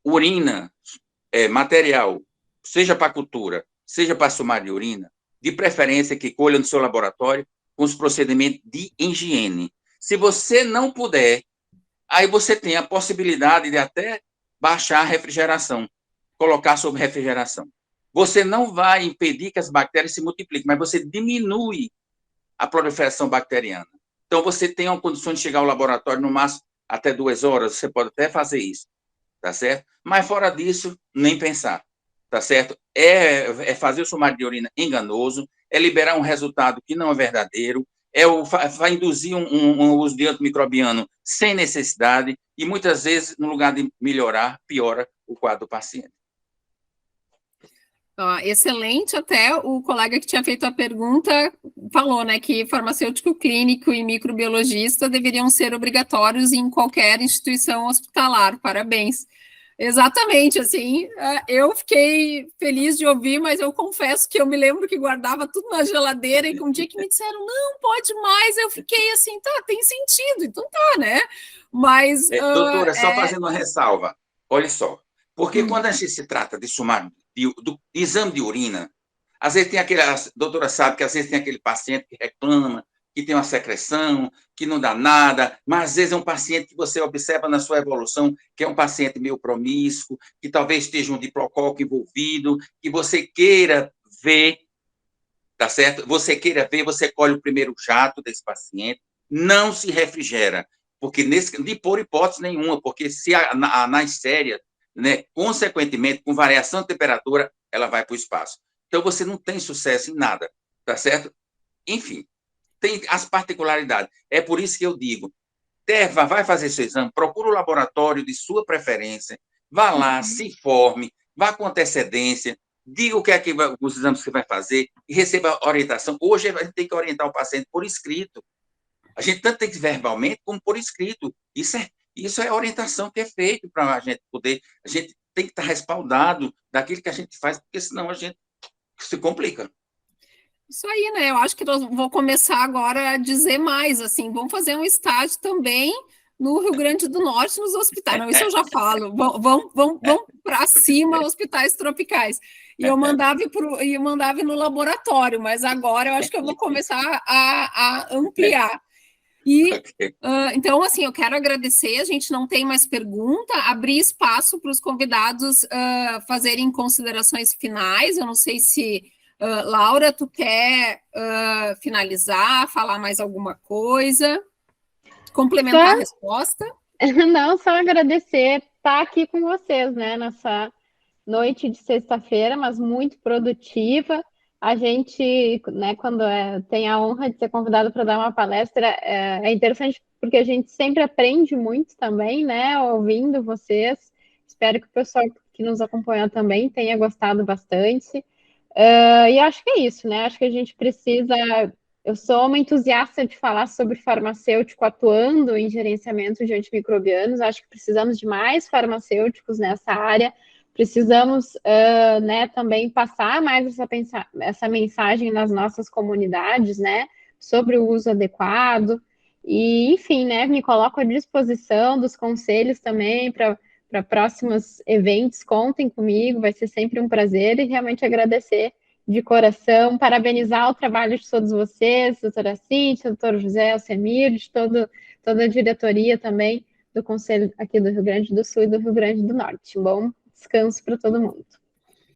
Urina, material, seja para cultura, seja para sumário de urina, de preferência que colha no seu laboratório com os procedimentos de higiene. Se você não puder, aí você tem a possibilidade de até baixar a refrigeração, colocar sob refrigeração. Você não vai impedir que as bactérias se multipliquem, mas você diminui a proliferação bacteriana. Então, você tem uma condição de chegar ao laboratório no máximo até 2 horas, você pode até fazer isso, tá certo? Mas fora disso, nem pensar, tá certo? É fazer o sumário de urina enganoso, é liberar um resultado que não é verdadeiro, vai induzir um uso de antimicrobiano sem necessidade e, muitas vezes, no lugar de melhorar, piora o quadro do paciente. Excelente, até o colega que tinha feito a pergunta falou, né, que farmacêutico clínico e microbiologista deveriam ser obrigatórios em qualquer instituição hospitalar. Parabéns. Exatamente, assim, eu fiquei feliz de ouvir, mas eu confesso que eu me lembro que guardava tudo na geladeira e um dia que me disseram, não, pode mais, eu fiquei assim, tá, tem sentido, então tá, né? Mas... doutora, só fazendo uma ressalva, olha só, porque quando a gente se trata de sumário, do exame de urina, às vezes tem a doutora sabe que às vezes tem aquele paciente que reclama, que tem uma secreção, que não dá nada, mas às vezes é um paciente que você observa na sua evolução, que é um paciente meio promíscuo, que talvez esteja um diplococo envolvido, que você queira ver, tá certo? Você queira ver, você colhe o primeiro jato desse paciente, não se refrigera, porque de por hipótese nenhuma, porque se a Neisseria, né, consequentemente, com variação de temperatura, ela vai para o espaço. Então, você não tem sucesso em nada, tá certo? Enfim, tem as particularidades. É por isso que eu digo, vai fazer seu exame, procura o laboratório de sua preferência, vá lá, se informe, vá com antecedência, diga o que é que os exames que vai fazer e receba orientação. Hoje, a gente tem que orientar o paciente por escrito. A gente tanto tem que verbalmente como por escrito. Isso é a orientação que é feita para a gente poder... A gente tem que estar respaldado daquilo que a gente faz, porque senão a gente se complica. Isso aí, né? Eu acho que eu vou começar agora a dizer mais, assim, vamos fazer um estágio também no Rio Grande do Norte, nos hospitais. Não, isso eu já falo. Vamos para cima, hospitais tropicais. E eu mandava no laboratório, mas agora eu acho que eu vou começar a ampliar. Então, assim, eu quero agradecer, a gente não tem mais pergunta, abrir espaço para os convidados fazerem considerações finais. Eu não sei se, Laura, tu quer finalizar, falar mais alguma coisa, complementar a resposta? Não, só agradecer estar aqui com vocês, né, nessa noite de sexta-feira, mas muito produtiva. A gente, né, quando tem a honra de ser convidado para dar uma palestra, é interessante porque a gente sempre aprende muito também, né, ouvindo vocês. Espero que o pessoal que nos acompanha também tenha gostado bastante. E acho que é isso, né? Acho que a gente precisa... Eu sou uma entusiasta de falar sobre farmacêutico atuando em gerenciamento de antimicrobianos. Acho que precisamos de mais farmacêuticos nessa área. Precisamos, né, também passar mais essa mensagem nas nossas comunidades, né, sobre o uso adequado. E, enfim, né, me coloco à disposição dos conselhos também para próximos eventos. Contem comigo, vai ser sempre um prazer e realmente agradecer de coração, parabenizar o trabalho de todos vocês, doutora Cíntia, doutor José Alcemir, de toda a diretoria também do Conselho aqui do Rio Grande do Sul e do Rio Grande do Norte. Bom descanso para todo mundo.